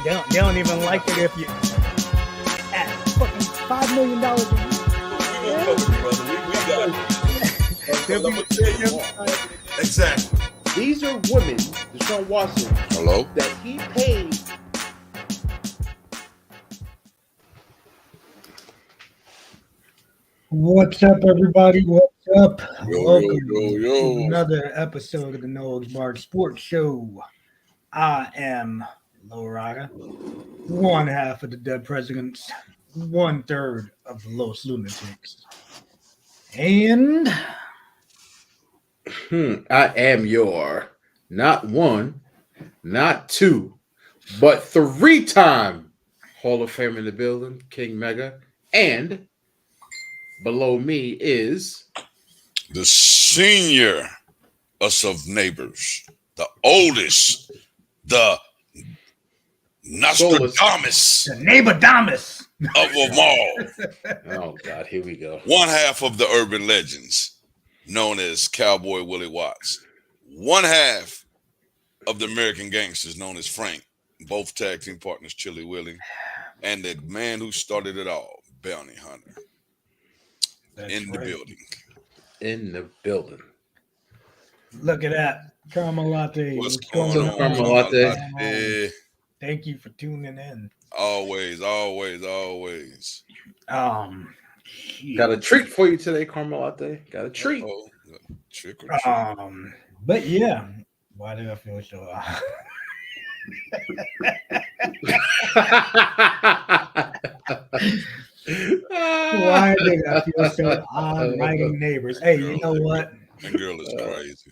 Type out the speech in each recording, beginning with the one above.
They don't even like it if you at fucking $5 million a year. I'm gonna tell you more. Exactly. These are women, Deshaun Watson, that he paid. What's up, everybody? What's up? Welcome yo. to another episode of the No Bar Sports Show. I am LowRyda, one half of the Dead Presidents, 1/3 of the Los Lunatics, and I am your not one, not two, but three-time Hall of Fame in the building, King Mega, and below me is the senior us of neighbors, the oldest, the Nostradamus, the Neighbordamus of them all. Oh God, here we go. One half of the urban legends, known as Cowboy Willie Watts. One half of the American gangsters, known as Frank. Both tag team partners, Chili Willie, and the man who started it all, Bounty Hunter. That's in the right. building. In the building. Look at that. Caramel latte. What's going on? Caramel latte? Thank you for tuning in. Always. Got a treat for you today, Caramel Latte. Got a treat. Trick or treat. But yeah, why do I feel so? Why did I feel so odd writing neighbors? Hey, you know what? That girl is crazy.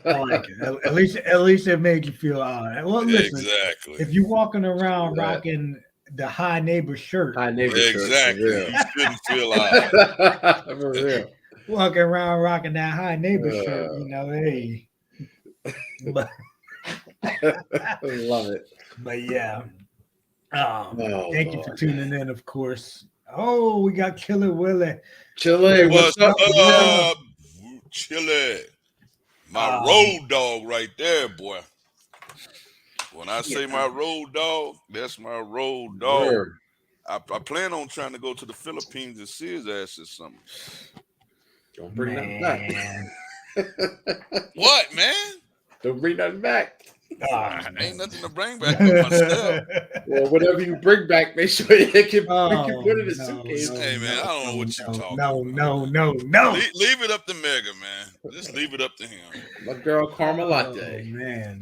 I like it. At least it made you feel odd. Well, listen, exactly. If you're walking around rocking the high neighbor shirt, exactly, you shouldn't feel odd. For real. Walking around rocking that high neighbor shirt, you know, hey. But love it. But yeah. Thank you for tuning in, of course. Oh, we got Killer Willie. Chile, what's up? Chile. My road dog right there, boy. When I say my road dog, that's my road dog. Word. I plan on trying to go to the Philippines and see his ass this summer. Don't bring nothing back. What, man? Don't bring nothing back. Ain't nothing to bring back but myself. Well, whatever you bring back, make sure you can put it in a suitcase. Hey, man, I don't know what you're talking about. No. Leave it up to Mega, man. Just leave it up to him. My girl, Caramel Latte. Oh, man.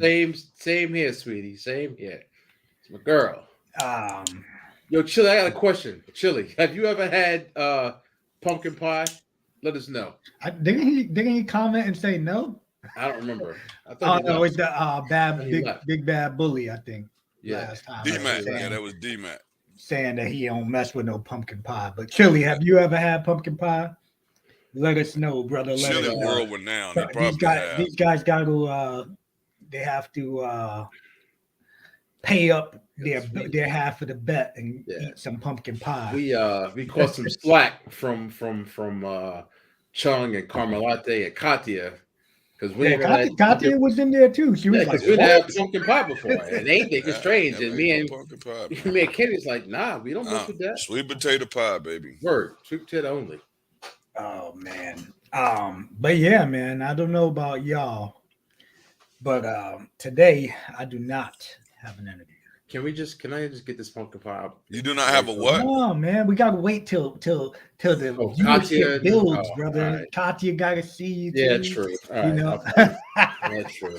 Same here, sweetie. Same here. It's my girl. Yo, Chili, I got a question. Chili, have you ever had pumpkin pie? Let us know. Didn't he comment and say no? I don't remember. No, it's the big bad bully, I think. Yeah. Last time D-Mac. Yeah, that was D-Mac. Saying that he don't mess with no pumpkin pie. But Chili, have you ever had pumpkin pie? Let us know, brother. Chili world renowned. These guys got to they have to pay up their half of the bet and eat some pumpkin pie. We caught some slack from Chung and Caramel Latte and Katya. Because Katya was in there too. She was like, we didn't have pumpkin pie before, and they think it's strange. And me and Kenny's like, nah, we don't mess with that. Sweet potato pie, baby. Word, sweet potato only. Oh man. But yeah, man, I don't know about y'all, but today I do not have an interview. Can I just get this pumpkin pie up? You do not have a what? No, man. We gotta wait till the viewership builds, brother. Right. Katya gotta see you. Yeah, true. All you know, that's true.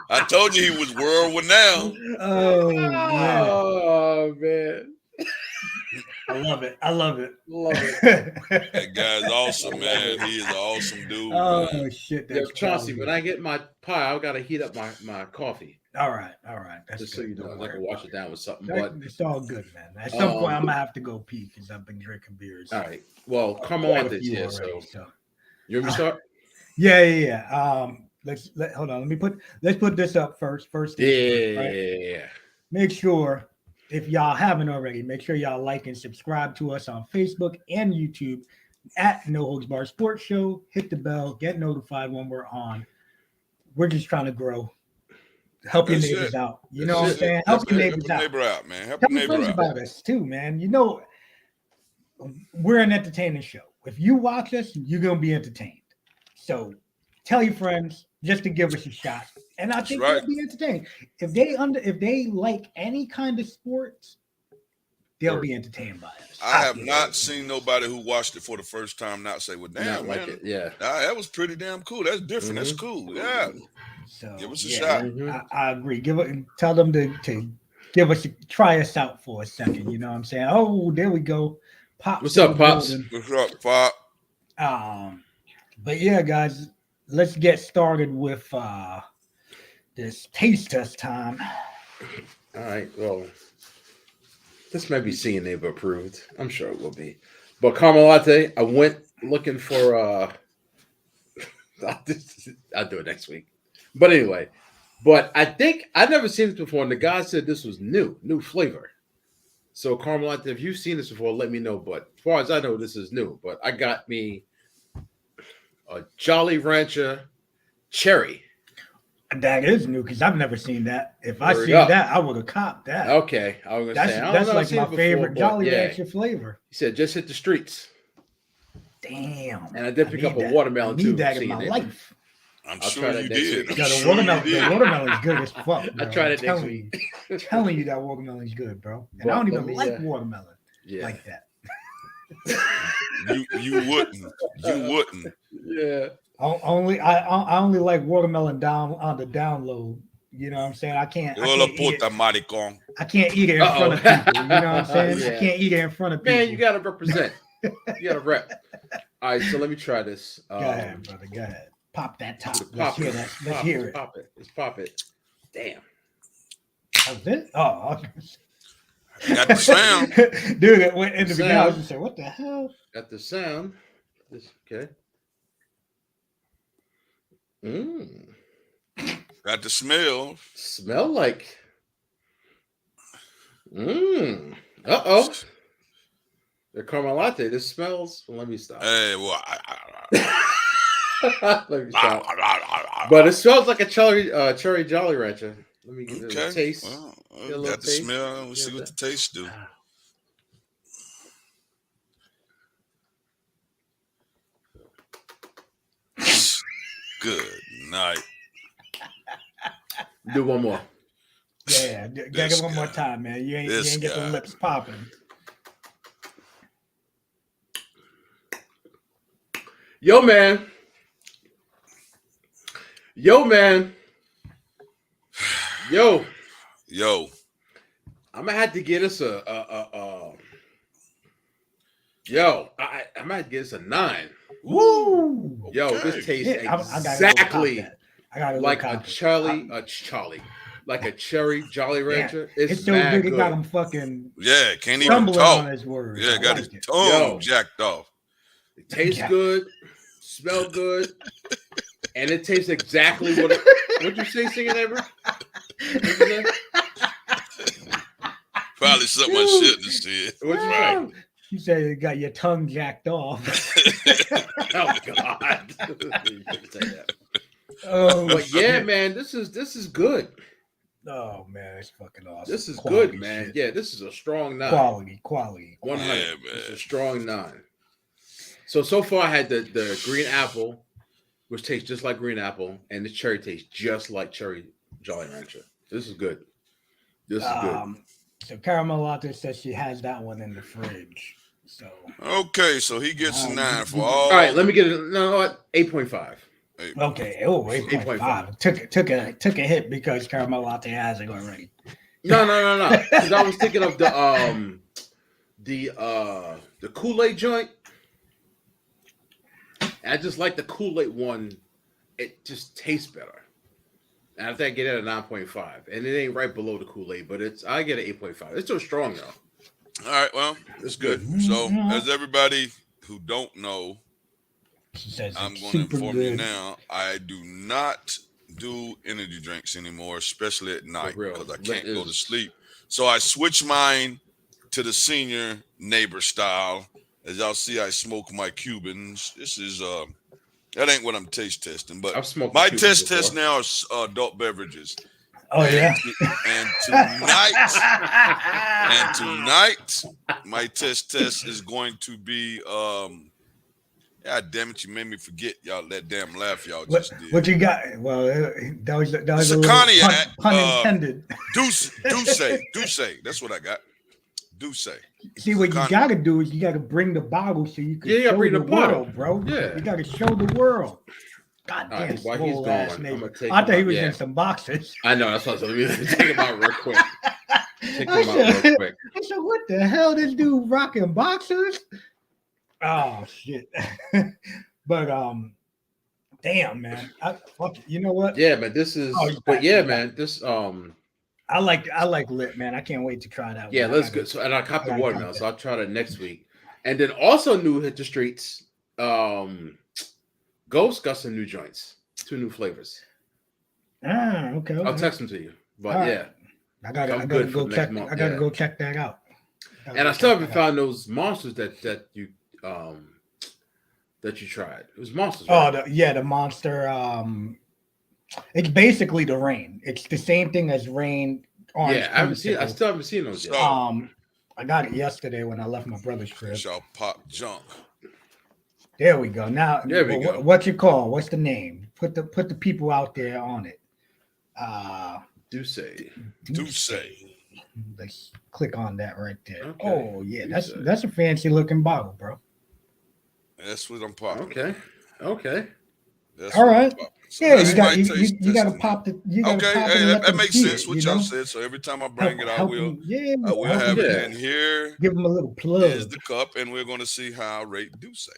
I told you he was world renowned. Oh man. I love it. That guy's awesome, man. He is an awesome dude. Oh man. Shit! Yo, Chauncey, when I get my pie, I gotta heat up my coffee. All right. That's just good. So you know, I can wash it down with something. But it's all good, man. At some point, I'm gonna have to go pee because I've been drinking beers. All right. Well, come on this year. So you want me to start? Yeah. Hold on. Let's put this up first. Yeah. Right? Make sure. If y'all haven't already, make sure y'all like and subscribe to us on Facebook and YouTube at No Holds Bar Sports Show. Hit the bell, get notified when we're on. we're just trying to grow. Help your That's neighbors it. out. You That's know what I'm it. saying? That's Help your it. neighbors Help a out. neighbor out, man. Help a Tell your neighbor friends out. about us too, man. You know, we're an entertaining show. If you watch us, you're gonna be entertained. So tell your friends just to give us a shot. And I That's think right. they'll be entertained. If they like any kind of sports, they'll Word. be entertained by us. I have feel not it. seen nobody who watched it for the first time not say, "Well, Not damn, like man, it. Yeah. that was pretty damn cool. That's different. That's Mhm. cool. Yeah, So give us a yeah, shot." Mhm. I agree. Tell them to give us try us out for a second. You know what I'm saying? Oh, there we go. Pops What's in up, the Pops? building. What's up, Pop? But yeah, guys, let's get started with this taste test time. All right. Well, this might be seeing neighbor approved. I'm sure it will be. But caramel latte, I went looking for I'll do it next week. But anyway, but I think I've never seen this before, and the guy said this was new flavor. So caramel latte, if you've seen this before, let me know. But as far as I know, this is new. But I got me a Jolly Rancher cherry. That is new because I've never seen that. If I Word seen up. that, I would have copped that. Okay, I was gonna say I don't That's know. I've like seen my it before, favorite but Jolly yeah. Rancher flavor. He said just hit the streets, Damn. and I did pick up a need that. watermelon I need too. that in seeing my neighbor. life. I'm I'll sure try that you next did. week. I'm Yo, sure you the did. watermelon's good as fuck, bro. I tried it next telling week. you, telling you that watermelon's good, bro. And I But don't let even me, like watermelon Yeah, like that. You wouldn't. You wouldn't. yeah. I only like watermelon down on the download. You know what I'm saying? I can't Hola eat it. puta maricón. I can't eat it in front of people. You know what I'm saying? I Yeah. can't eat it in front of people. Man, you gotta represent. You gotta rep. All right, so let me try this. Go ahead, brother. Go ahead. Pop that top. Let's Pop hear it. that. Let's hear it. Pop it. Let's pop it. Damn. Oh, this? Oh, Got the sound. dude. It went in the beginning. I was Sound. just saying, what the hell? Got the sound. This okay. Mmm. Got the smell. Smell like. Mmm. Uh-oh. The caramel latte. This smells. Well, let me stop. Hey, well, Let me stop. But it smells like a cherry Jolly Rancher. Let me give it a taste. Well, Get a little got the taste. smell. We'll Get see what the- the taste do. Good night. Do one more. Yeah, gotta This get one more guy. time, man. You ain't This get the guy. lips popping. Yo, man. Yo, man. Yo. Yo, I'm gonna have to get us Yo, I might get us a 9. Woo! Yo, Okay. this tastes Yeah, I gotta go exactly cop that. I gotta like go a cop it. Charlie, like a cherry Jolly Rancher. It's so mad good. It good. got him fucking yeah, can't even stumbling on talk. his words. Yeah, I got like his it. tongue Yo. jacked off. It tastes Yeah. good, smell good, and it tastes exactly what. What'd you say, singing neighbor? What'd you say? Probably something I Dude. shouldn't have said. What'd you Wow. You said you got your tongue jacked off. Oh God! You couldn't say that. Oh, But yeah, shit. man, this is good. Oh man, it's fucking awesome. This is Quality good, man. shit. Yeah, this is a strong 9. Quality. 100. Yeah, It's a man. strong 9. So far, I had the green apple, which tastes just like green apple, and the cherry tastes just like cherry Jolly Rancher. This is good. This is good. So Caramel Latte says she has that one in the fridge. So Okay, so he gets a 9 for all. All right, let me get it. No, what? 8.5. okay, oh 8.5. Took a hit because Caramel Latte has it already. No. Because I was thinking of the Kool-Aid joint. I just like the Kool-Aid one. It just tastes better. And I think I get it at 9.5. And it ain't right below the Kool-Aid, but I get an 8.5. It's still strong though. All right, well, it's good. So, as everybody who don't know, She says I'm it's going to super inform you good. now. I do not do energy drinks anymore, especially at night, real. because I That can't go to is- sleep. So I switched mine to the senior neighbor style. As y'all see, I smoke my Cubans. This is That ain't what I'm taste testing. But I've smoked my a few test before. test now is adult beverages. Oh yeah. And tonight, my test is going to be God damn it, you made me forget y'all that damn laugh y'all What just did. what you got? Well, that was It's a a little cognac. pun intended. Douce. That's what I got. Douce. See, what you got to do is you got to bring the bottle so you can Yeah, you gotta show bring the the bottle. world, bro. Yeah. You got to show the world. God All right, damn, while he's swole gone, ass I'm neighbor. gonna take I him thought he out. was Yeah. in some boxes. I know. That's what I was going to take him out real quick. Take I him out real said, quick. I said, what the hell? This dude rocking boxers? Oh shit! But damn man, fuck it. You know what? Yeah, man. This is. Oh, he's But back, yeah, he's back. man. This I like lit, man. I can't wait to try that. Yeah, one. let's go. So, and I copped the gotta watermelon, try so I'll try that next week. And then also new hit the streets. Ghost got some new joints, 2 new flavors. Okay. I'll text them to you. But All right. yeah, I gotta come go good for the next check. month. I gotta Yeah. go check that out. And I still haven't found those monsters that you tried. It was monsters. Oh, Right? the monster. It's basically the rain. It's the same thing as rain. Orange Yeah, I haven't seen. I creamsicle. still haven't seen those yet. So- I got it yesterday when I left my brother's crib. Y'all pop junk. There we go. Now, There we go. What you call? What's the name? Put the people out there on it. Douce. Let's click on that right there. Okay. Oh yeah, Douce. that's a fancy looking bottle, bro. That's what I'm popping. Okay. That's All what I'm right. popping. So Yeah, that's you got my you taste got to testing. pop the. You got to Okay, pop hey, it and let that them makes see sense. it, What y'all said. So every time I bring it, I will help have them, it. Yeah. And here give them a little plug. is the cup, and we're going to see how I rate Douce.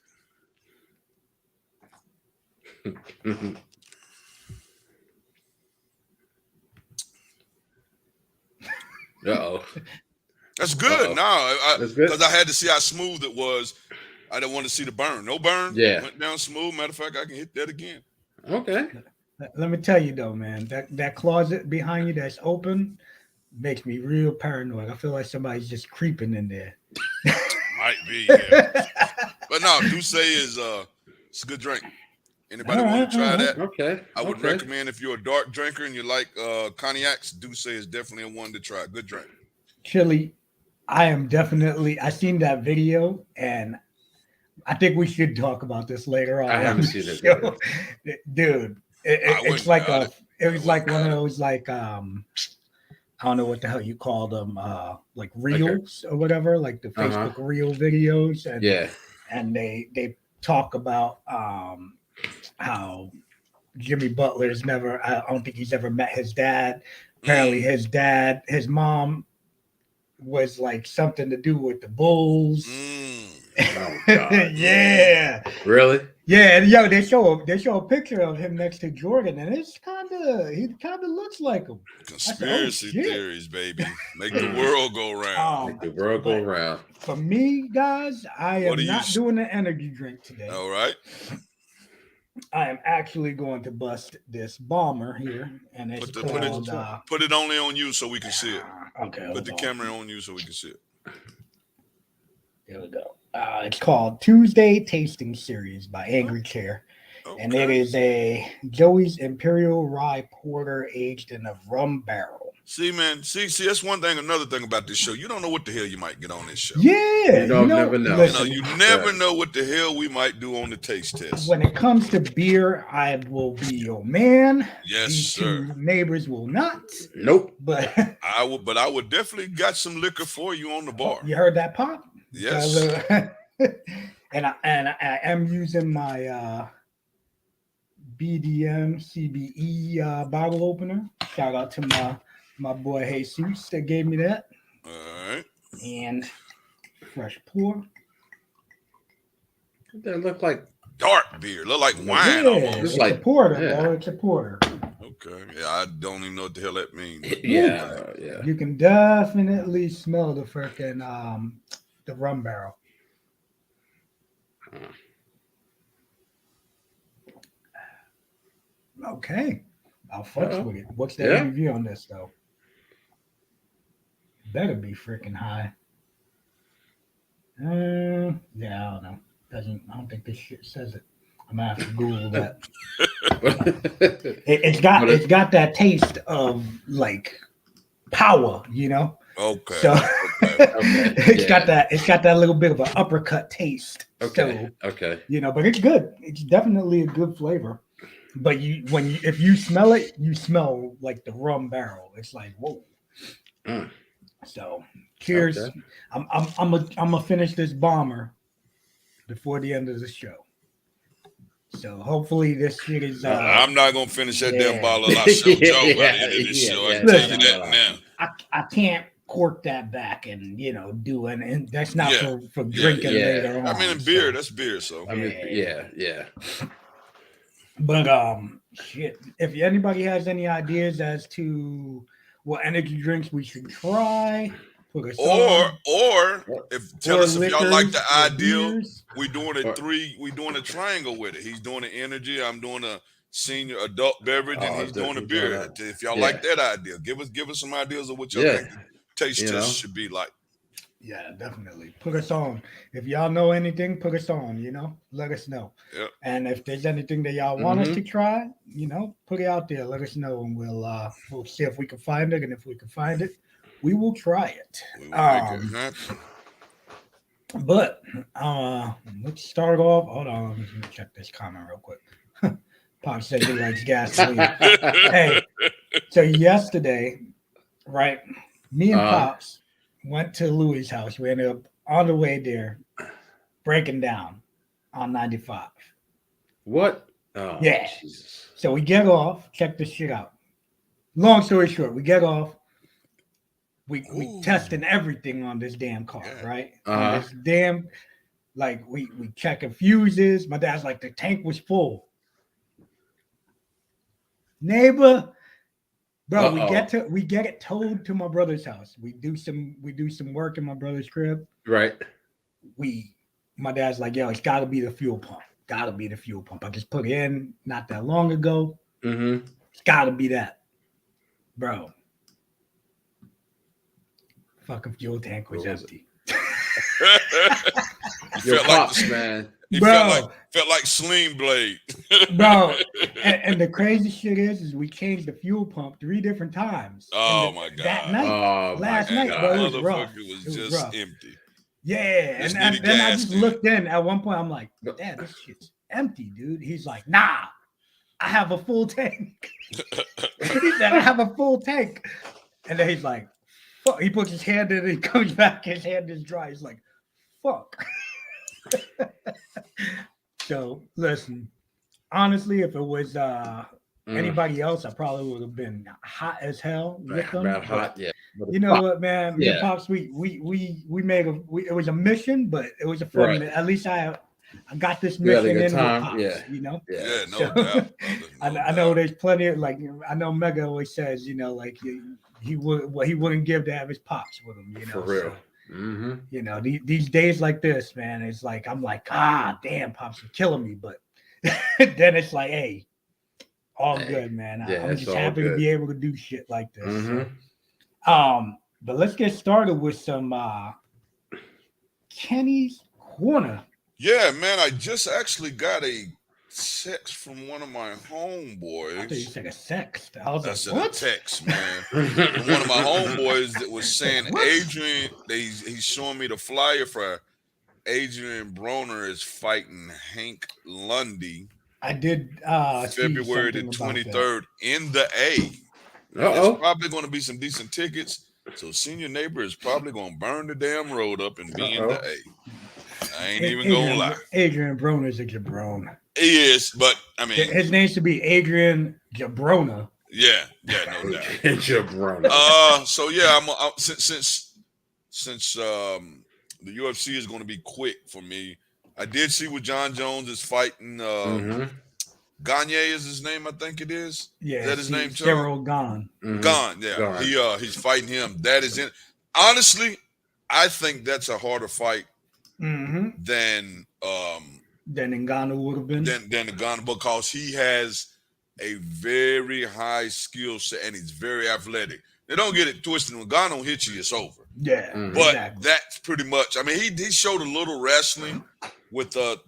Uh-oh. That's good. Uh-oh. No, That's good. because I had to see how smooth it was. I didn't want to see the burn. No burn. Yeah. Went down smooth. Matter of fact, I can hit that again. Okay. Let me tell you though, man, that closet behind you that's open makes me real paranoid. I feel like somebody's just creeping in there. Might be, yeah. But no, Douce is it's a good drink. Anybody want to try that? Okay. I would recommend if you're a dark drinker and you like cognacs, Douce is definitely a one to try. Good drink. Chili, I seen that video and I think we should talk about this later on. I haven't seen it, dude. It's like it was like one of those like I don't know what the hell you call them, like reels or whatever, like the Facebook reel videos, and and they talk about how Jimmy Butler's never. I don't think he's ever met his dad. Apparently, his mom was like something to do with the Bulls. Oh, God. Yeah. Really? Yeah, and they show a picture of him next to Jordan, and he kind of looks like him. Conspiracy theories, baby. Make the world go round. Make the world go round. For me, guys, I am not doing an energy drink today. All right. I am actually going to bust this bomber here, and it's called. Put it only on you so we can see it. Okay. Put the camera on you so we can see it. There we go. It's called Tuesday Tasting Series by Angry Chair. Okay. And it is a Joey's Imperial Rye Porter aged in a rum barrel. See, man. See, that's one thing. Another thing about this show, you don't know what the hell you might get on this show. Yeah, never know. Listen, you never know what the hell we might do on the taste test. When it comes to beer, I will be your man. Yes, These sir. Two neighbors will not. Nope. But I would definitely got some liquor for you on the bar. You heard that pop? Yes. And I am using my BDM CBE bottle opener. Shout out to my boy Jesus that gave me that. All right. And fresh pour. That look like dark beer. Look like wine almost. It's like a porter, bro. It's a porter. Okay. Yeah, I don't even know what the hell that means. Yeah. You can definitely smell the freaking the rum barrel. Okay. I'll fuck with it. What's the ABV on this though? Better be freaking high. Yeah, I don't know. I don't think this shit says it. I'm gonna have to Google that. Okay. It's got that taste of like power, you know. Okay. So Okay, it's got that little bit of an uppercut taste. Okay. So Okay. you know, but it's good. It's definitely a good flavor. But if you smell it, you smell like the rum barrel. It's like whoa. Mm. So cheers. Okay. I'm gonna finish this bomber before the end of the show. So hopefully this shit is. I'm not gonna finish that damn yeah. bottle. I'll show Joe by Yeah, the end of this yeah, show. I yeah, can tell no, you no, that no. now. I can't cork that back and do and that's not Yeah. for Yeah, drinking yeah. later on. I mean, in beer, that's beer. So I mean, yeah. But shit. If anybody has any ideas as to what energy drinks we should try, put us on. or tell Or us if y'all like liquors, the or ideal. beers. We doing a triangle with it. He's doing the energy. I'm doing a senior adult beverage, and he's doing a beer. If y'all like that idea, give us some ideas of what y'all think the taste test should be like. Yeah, definitely. Put us on. If y'all know anything, put us on, let us know. Yep. And if there's anything that y'all want us to try, put it out there. Let us know and we'll see if we can find it. And if we can find it, we will try it. We will make it happen. But let's start off. Hold on, let me check this comment real quick. Pop said he likes gasoline. Hey, so yesterday, right? Me and Pops went to Louis' house. We ended up on the way there, breaking down on 95. What? Oh, yeah. Jesus. So we get off. Check this shit out. Long story short, we get off. We testing everything on this damn car, right? On this damn, like we checking fuses. My dad's like, the tank was full. Neighbor, bro, we get it towed to my brother's house. We do some work in my brother's crib. Right. My dad's like, yo, it's gotta be the fuel pump. Gotta be the fuel pump. I just put it in not that long ago. Mm-hmm. It's gotta be that. Bro. Fucking fuel tank was empty. Your Pops, man. It felt like Sling Blade. Bro, and the crazy shit is we changed the fuel pump 3 different times. Oh my god! That night, last night, bro, it was rough. It was just rough. Empty. Yeah, and then I just looked in. At one point, I'm like, "Damn, this shit's empty, dude." He's like, "Nah, I have a full tank." He said, "I have a full tank," and then he's like, "Fuck." He puts his hand in, and he comes back. His hand is dry. He's like, "Fuck." So listen, honestly, if it was anybody else, I probably would have been hot as hell with them. Bad hot, yeah. You know what, man? Me and Pops, we made it was a mission, but it was a fun. Right. At least I got this mission in with Pops. Yeah, no doubt. No I know there's plenty of I know Mega always says, like he wouldn't give to have his Pops with him. For real. So, mm-hmm. These days like this, man, it's like I'm like, damn, Pops, you're killing me. But then it's like, hey, all good, man. I'm just happy to be able to do shit like this. Mm-hmm. So, but let's get started with some Kenny's Corner. Yeah, man, I just actually got a text from one of my homeboys. I thought you said a sext. I was That's like, what? A text, man. From one of my homeboys that was saying Adrian, he's showing me the flyer for Adrian Broner is fighting Hank Lundy. I did February the 23rd in the A. There's probably going to be some decent tickets. So Senior Neighbor is probably going to burn the damn road up and be in the A. I ain't even going to lie. Adrian Broner's a jabron. He is, but I mean, his name should be Adrian Jabrona. Yeah, no doubt. Jabrona. So yeah, I'm since the UFC is going to be quick for me. I did see what John Jones is fighting. Gagne is his name, I think it is. Yeah, is that his name? Cheryl Gane. Gane, yeah. Gane. He's fighting him. That is it. Honestly, I think that's a harder fight than Ngannou would have been. Than Ngannou, because he has a very high skill set and he's very athletic. They don't get it twisted. When Ngannou hits you, it's over. Yeah, but that's pretty much. I mean, he showed a little wrestling, with the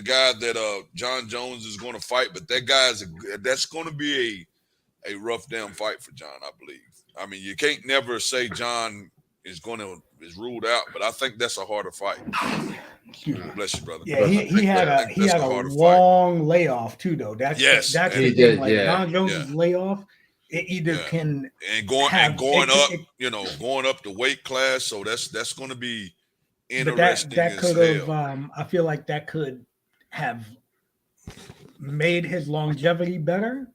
guy that John Jones is going to fight, but that's going to be a rough damn fight for John, I believe. I mean, you can't never say John is ruled out, but I think that's a harder fight. Bless you, brother. Yeah, he had a harder long layoff too, though. That's the thing. Like John Jones's layoff, it either can going up the weight class. So that's going to be interesting. That could have. I feel like that could have made his longevity better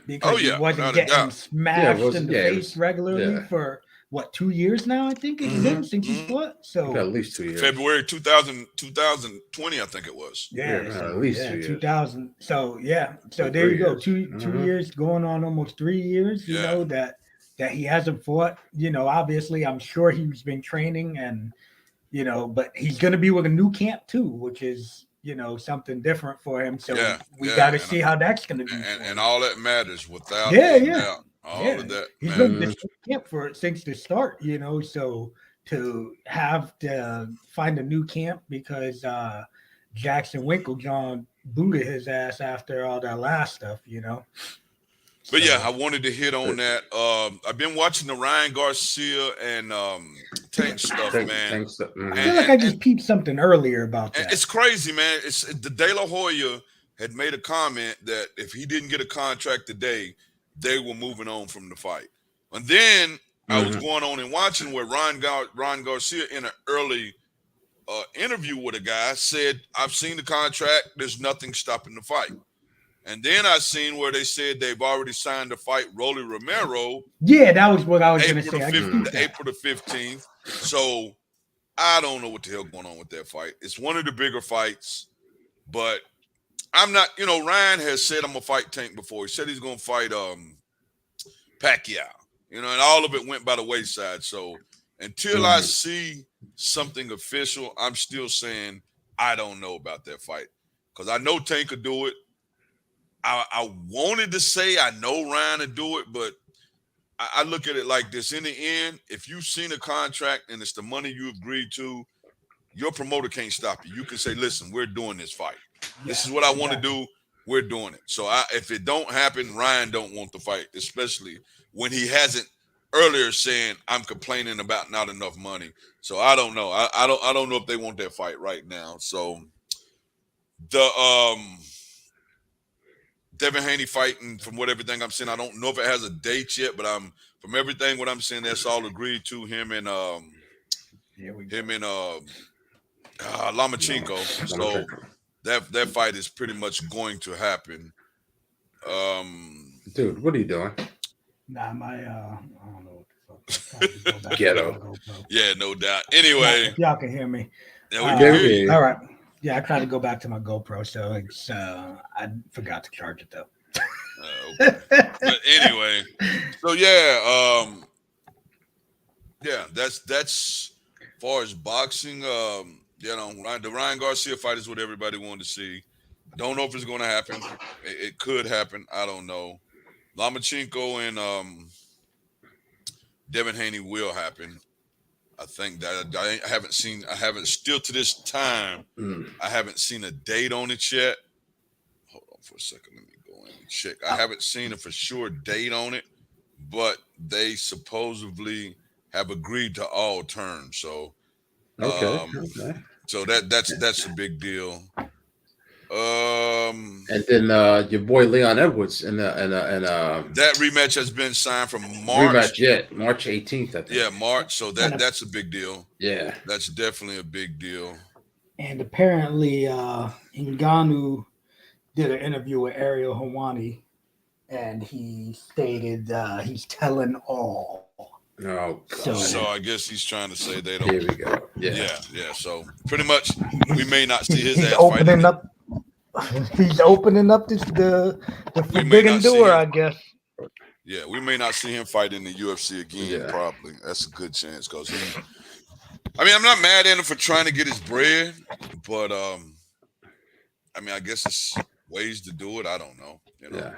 because he wasn't getting smashed in the face regularly for. What, 2 years now? I think it's been since he fought. So at least 2 years. February 2020, I think it was. At least 2 years. 2000. So so there you go. Two years going on almost 3 years. You know that he hasn't fought. You know, obviously, I'm sure he's been training, and but he's going to be with a new camp too, which is something different for him. So we got to see how that's going to be. And all that matters without doubt. All of that. He's been this camp since the start, so to have to find a new camp because Jackson Winklejohn booted his ass after all that last stuff, But I wanted to hit on that. I've been watching the Ryan Garcia and Tank stuff, man. I feel like I just peeped something earlier about that. It's crazy, man. It's the De La Hoya had made a comment that if he didn't get a contract today, they were moving on from the fight. And then I was going on and watching where Ryan Garcia in an early interview with a guy said, I've seen the contract. There's nothing stopping the fight. And then I seen where they said they've already signed to fight Rolly Romero. Yeah, that was what I was going to say. April the 15th. So I don't know what the hell going on with that fight. It's one of the bigger fights, but I'm not, Ryan has said I'm going to fight Tank before. He said he's going to fight Pacquiao, and all of it went by the wayside. So until I see something official, I'm still saying I don't know about that fight because I know Tank could do it. I wanted to say I know Ryan to do it, but I look at it like this. In the end, if you've seen a contract and it's the money you agreed to, your promoter can't stop you. You can say, listen, we're doing this fight. This is what I want to do. We're doing it. So if it don't happen, Ryan don't want the fight, especially when he hasn't earlier saying I'm complaining about not enough money. So I don't know. I don't know if they want that fight right now. So the Devin Haney fighting, from everything I'm seeing, I don't know if it has a date yet, but from everything what I'm seeing, that's all agreed to. Him and Lomachenko. So that fight is pretty much going to happen. Dude, what are you doing? Nah, I don't know what the fuck. Ghetto. Yeah, no doubt. Anyway, y'all can hear me. Yeah, we can hear you. All right. Yeah, I tried to go back to my GoPro, so it's I forgot to charge it though. Okay. But anyway, so that's as far as boxing. The Ryan Garcia fight is what everybody wanted to see. Don't know if it's going to happen. It could happen. I don't know. Lomachenko and Devin Haney will happen. I think that I haven't still to this time. I haven't seen a date on it yet. Hold on for a second. Let me go in and check. I haven't seen a for sure date on it, but they supposedly have agreed to all terms. So, okay. So that's a big deal. And then your boy Leon Edwards and that rematch has been signed for March. March 18th. I think. Yeah, March. So that's a big deal. Yeah, that's definitely a big deal. And apparently, Ngannou did an interview with Ariel Helwani, and he stated he's telling all. Oh, so I guess he's trying to say they don't. Here we go. Yeah. So pretty much, we may not see his he's ass opening up. He's opening up the forbidden door, I guess. Yeah, we may not see him fight in the UFC again. Yeah. Probably that's a good chance because I'm not mad at him for trying to get his bread, but I guess it's ways to do it. I don't know. Yeah.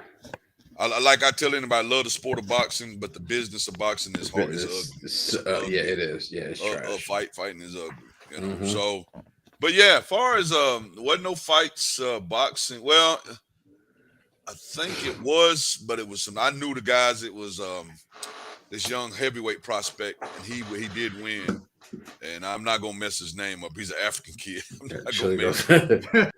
I tell anybody, I love the sport of boxing, but the business of boxing is hard. It's ugly. Yeah, it is. Yeah, it's trash. Fighting is ugly. So But yeah, as far as wasn't no fights boxing. Well, I think it was, but it was some. I knew the guys. It was this young heavyweight prospect, and he did win. And I'm not gonna mess his name up. He's an African kid. I'm Yeah, not Chili gonna goes.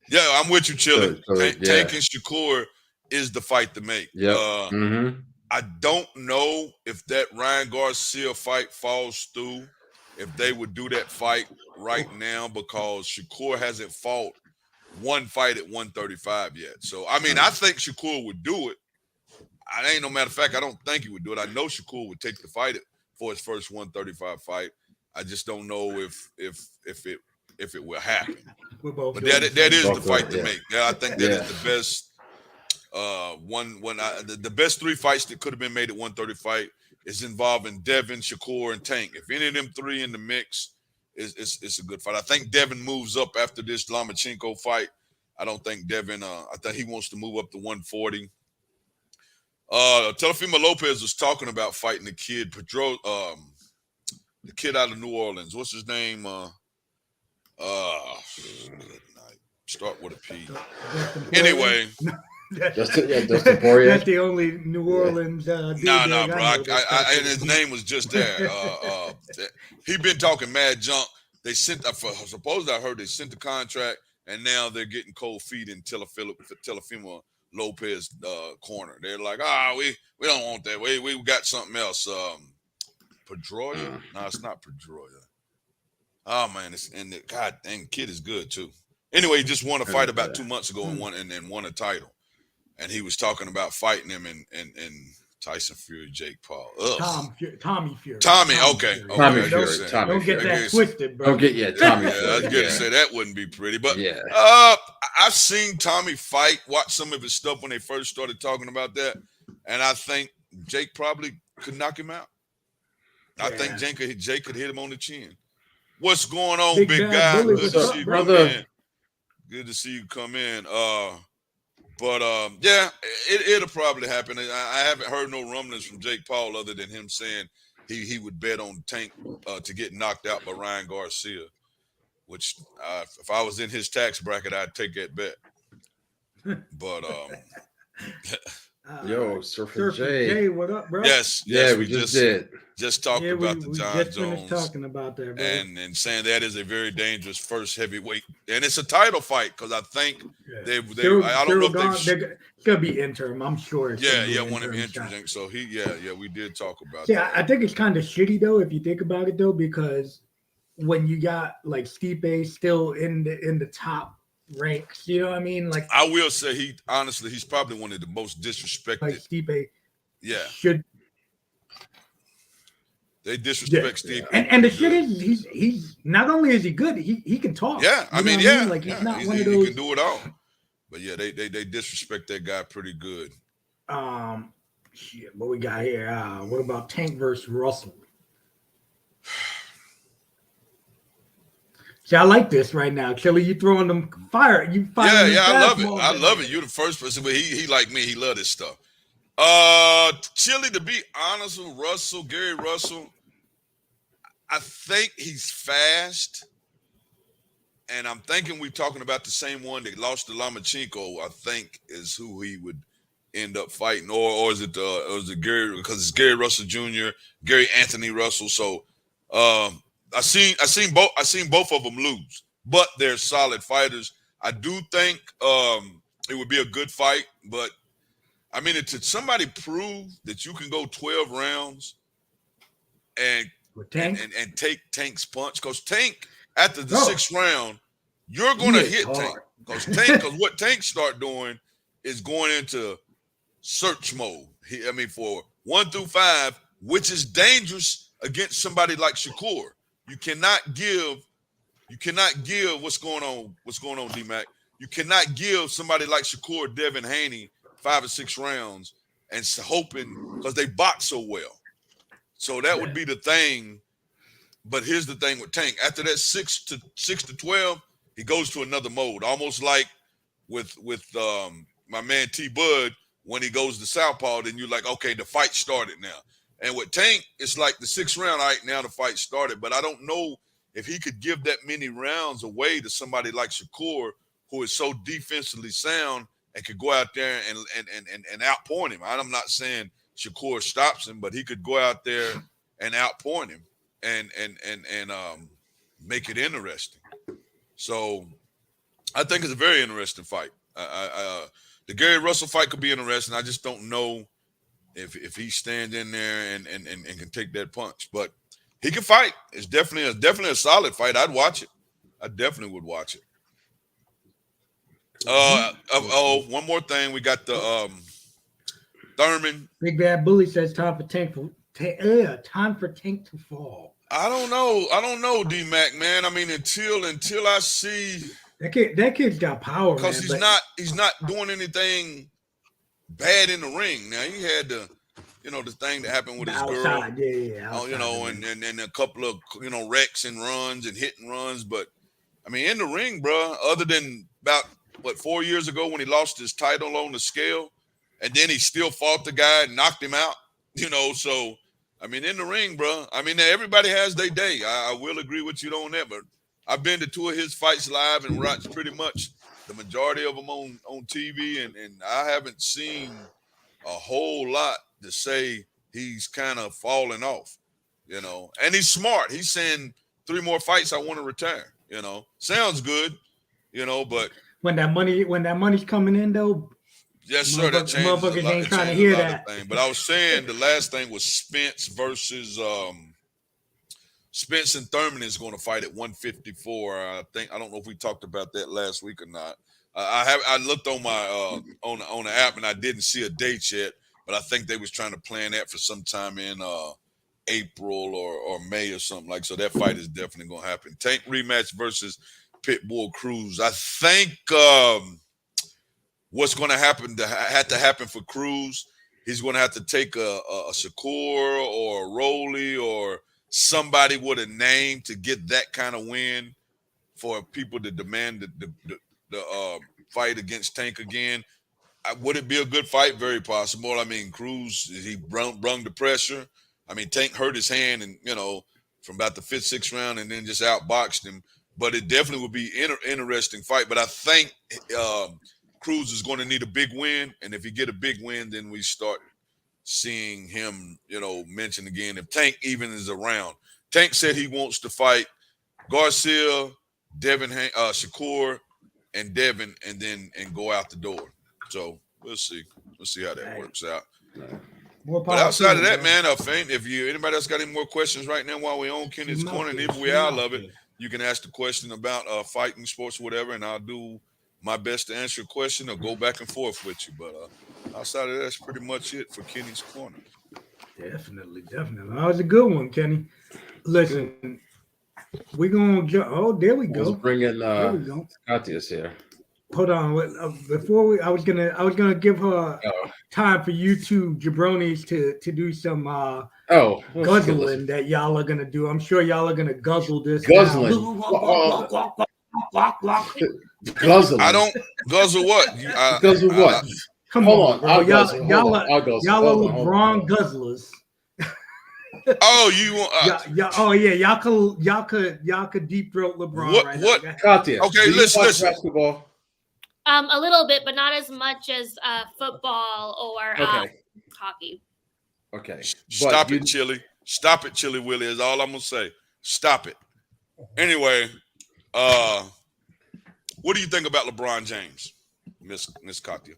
Yeah, I'm with you, Chili. Tank yeah. and Shakur is the fight to make. Yep. Mm-hmm. I don't know if that Ryan Garcia fight falls through, if they would do that fight right now, because Shakur hasn't fought one fight at 135 yet. So, I mean, I think Shakur would do it. I ain't no matter of fact, I don't think he would do it. I know Shakur would take the fight for his first 135 fight. I just don't know if it will happen. But that is the fight to make. Yeah, I think that is the best. The best three fights that could have been made at 135 is involving Devin, Shakur, and Tank. If any of them three in the mix, it's a good fight. I think Devin moves up after this Lomachenko fight. I don't think Devin. I think he wants to move up to 140. Teofimo Lopez was talking about fighting the kid, the kid out of New Orleans. What's his name? Good night. Start with a P. Anyway. Dustin Poirier. That's the only New Orleans dude. No, bro. And his name was just there. He been talking mad junk. They sent. Supposedly, I heard they sent the contract, and now they're getting cold feet in Teofimo Lopez corner. They're like, we don't want that. We got something else. Pedroia? No, it's not Pedroia. Oh man, God dang, kid is good too. Anyway, he just won a fight about 2 months ago and won a title. And he was talking about fighting him and Tyson Fury, Jake Paul. Tommy Fury. Tommy, okay. Tommy Fury. Don't get that twisted, bro. Tommy Fury. I was going to say that wouldn't be pretty. But yeah. I've seen Tommy watch some of his stuff when they first started talking about that. And I think Jake probably could knock him out. I think Jake could hit him on the chin. What's going on, big guy? Good to see you come in. Good to see you come in. Yeah, it'll probably happen. I haven't heard no rumblings from Jake Paul other than him saying he would bet on Tank to get knocked out by Ryan Garcia, which if I was in his tax bracket, I'd take that bet. But yo, Surfer J, what up, bro? Yes, we just did. Just talked about the John Jones, talking about that, bro. and saying that is a very dangerous first heavyweight, and it's a title fight because I think I don't know if it's gonna be interim. I'm sure. It's one of them interim. So we did talk about. Yeah, I think it's kind of shitty though if you think about it though, because when you got like Stipe still in the top ranks, you know what I mean? Like I will say he's probably one of the most disrespected. Like Stipe, should. They disrespect Steve. And the shit is he's not only is he good, he can talk. Yeah, I mean, like he's not one of those. He can do it all. But yeah, they disrespect that guy pretty good. Shit, what we got here? What about Tank versus Russell? See, I like this right now. Chili, you throwing them fire. I love it. I love it. You're the first person, but he like me, he love this stuff. Chili, to be honest with Gary Russell, I think he's fast. And I'm thinking we're talking about the same one that lost to Lomachenko, I think is who he would end up fighting. Or is it Gary, because it's Gary Russell Jr., Gary Anthony Russell. So I seen both of them lose, but they're solid fighters. I do think it would be a good fight, but I mean, to somebody prove that you can go 12 rounds and take Tank's punch, because Tank after the sixth round, you're going to hit Tank, because what Tank start doing is going into search mode. For 1 through 5, which is dangerous against somebody like Shakur. You cannot give what's going on, D-Mac. You cannot give somebody like Shakur, Devin Haney 5 or 6 rounds and hoping, because they box so well. So that would be the thing. But here's the thing with Tank. After that 6 to 12, he goes to another mode, almost like with my man T Bud when he goes to southpaw. Then you're like, okay, the fight started now. And with Tank, it's like the 6th round. All right, now the fight started. But I don't know if he could give that many rounds away to somebody like Shakur, who is so defensively sound and could go out there and outpoint him. I'm not saying Shakur stops him, but he could go out there and outpoint him and make it interesting. So I think it's a very interesting fight. The Gary Russell fight could be interesting. I just don't know if he stands in there and can take that punch. But he can fight. It's definitely a solid fight. I'd watch it. I definitely would watch it. One more thing. We got the Thurman. Big Bad Bully says time for Tank to fall. I don't know, D-Mac, man. I mean, until I see that kid's got power, because he's not doing anything bad in the ring. Now he had the thing that happened with his outside, girl, and a couple of wrecks and runs and hit and runs. But I mean, in the ring, bro, other than about 4 years ago when he lost his title on the scale, and then he still fought the guy and knocked him out. So I mean, in the ring, bro. I mean, everybody has their day. I will agree with you on that, but I've been to 2 of his fights live and watched pretty much the majority of them on TV, and I haven't seen a whole lot to say he's kind of falling off, And he's smart. He's saying 3 more fights, I want to retire. Sounds good, but when that money's coming in though. Yes, sir. That changes motherfuckers a lot. Ain't trying to hear that. But I was saying the last thing was Spence versus Spence and Thurman is going to fight at 154. I don't know if we talked about that last week or not. I looked on my on the app and I didn't see a date yet, but I think they was trying to plan that for sometime in April or May or something like. So that fight is definitely going to happen. Tank rematch versus Pitbull Cruz. I think what's going to happen had to happen for Cruz. He's going to have to take a Shakur or a Rolly or somebody with a name to get that kind of win for people to demand the fight against Tank again. Would it be a good fight? Very possible. I mean, Cruz, he brung the pressure. I mean, Tank hurt his hand and, from about the 5th, 6th round and then just outboxed him. But it definitely would be interesting fight. But I think Cruz is going to need a big win. And if he get a big win, then we start seeing him, mentioned again. If Tank even is around. Tank said he wants to fight Garcia, Shakur, and Devin, and go out the door. So we'll see. We'll see how that works out. But outside of that, man, if anybody else got any more questions right now while we're on Kenny's Corner, and if we all love it, you can ask the question about fighting, sports, whatever, and I'll do my best to answer your question or go back and forth with you. But outside of that, that's pretty much it for Kenny's Corner. Definitely. That was a good one, Kenny. Listen, we're going to oh, there we go. Let's bring in Katya's here. Hold on. Before I was gonna give her time for you two jabronis to do some guzzling that y'all are gonna do. I'm sure y'all are gonna guzzle this. Guzzling. Guzzling. I don't guzzle what? Guzzle what? Come on, bro. Y'all are LeBron guzzlers. Oh, you want? Y'all could deep throat LeBron. What? Katya, okay, listen. Basketball. A little bit, but not as much as football or hockey. Okay. Stop it, Chili. Stop it, Chili Willie, is all I'm going to say. Stop it. Anyway, what do you think about LeBron James, Miss Katya?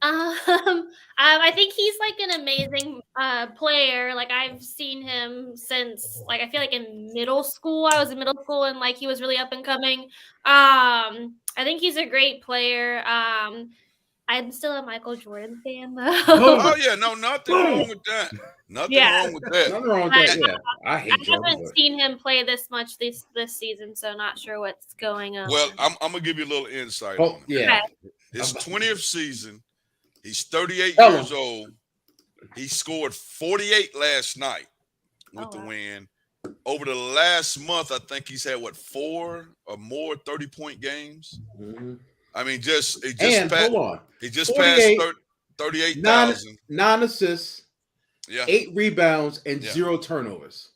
I think he's like an amazing player. Like I've seen him since I feel like in middle school. I was in middle school and he was really up and coming. I think he's a great player. I'm still a Michael Jordan fan though. Oh yeah, no, nothing wrong with that. Nothing wrong with that. Nothing wrong with that. Yeah, I haven't seen him play this much this season, so not sure what's going on. Well, I'm gonna give you a little insight. Oh, yeah, okay. His 20th season. He's 38 years old. He scored 48 last night with the win. Over the last month, I think he's had 4 or more 30-point games. Mm-hmm. I mean, he just passed 38,000. 9 assists, 8 rebounds, and 0 turnovers.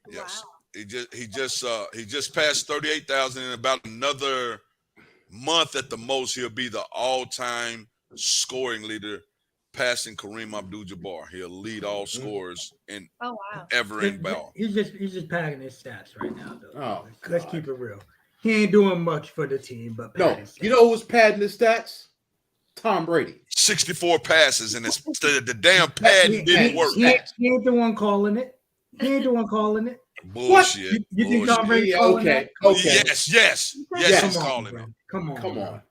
Yes. He just passed 38,000 in about another month at the most. He'll be the all-time scoring leader, passing Kareem Abdul-Jabbar. He'll lead all scorers in Oh wow. ever in ball. He's just padding his stats right now, though. Oh, Let's God. keep it real. He ain't doing much for the team, but No, padding stats. you know who's padding his stats? Tom Brady. 64 passes, and the damn pad didn't work. He ain't the one calling it. He ain't the one calling it. Bullshit. You think Tom Bullshit. Brady's calling Okay. that? Okay. Yes, he's Come on, calling bro. it. Come on, Come bro. on.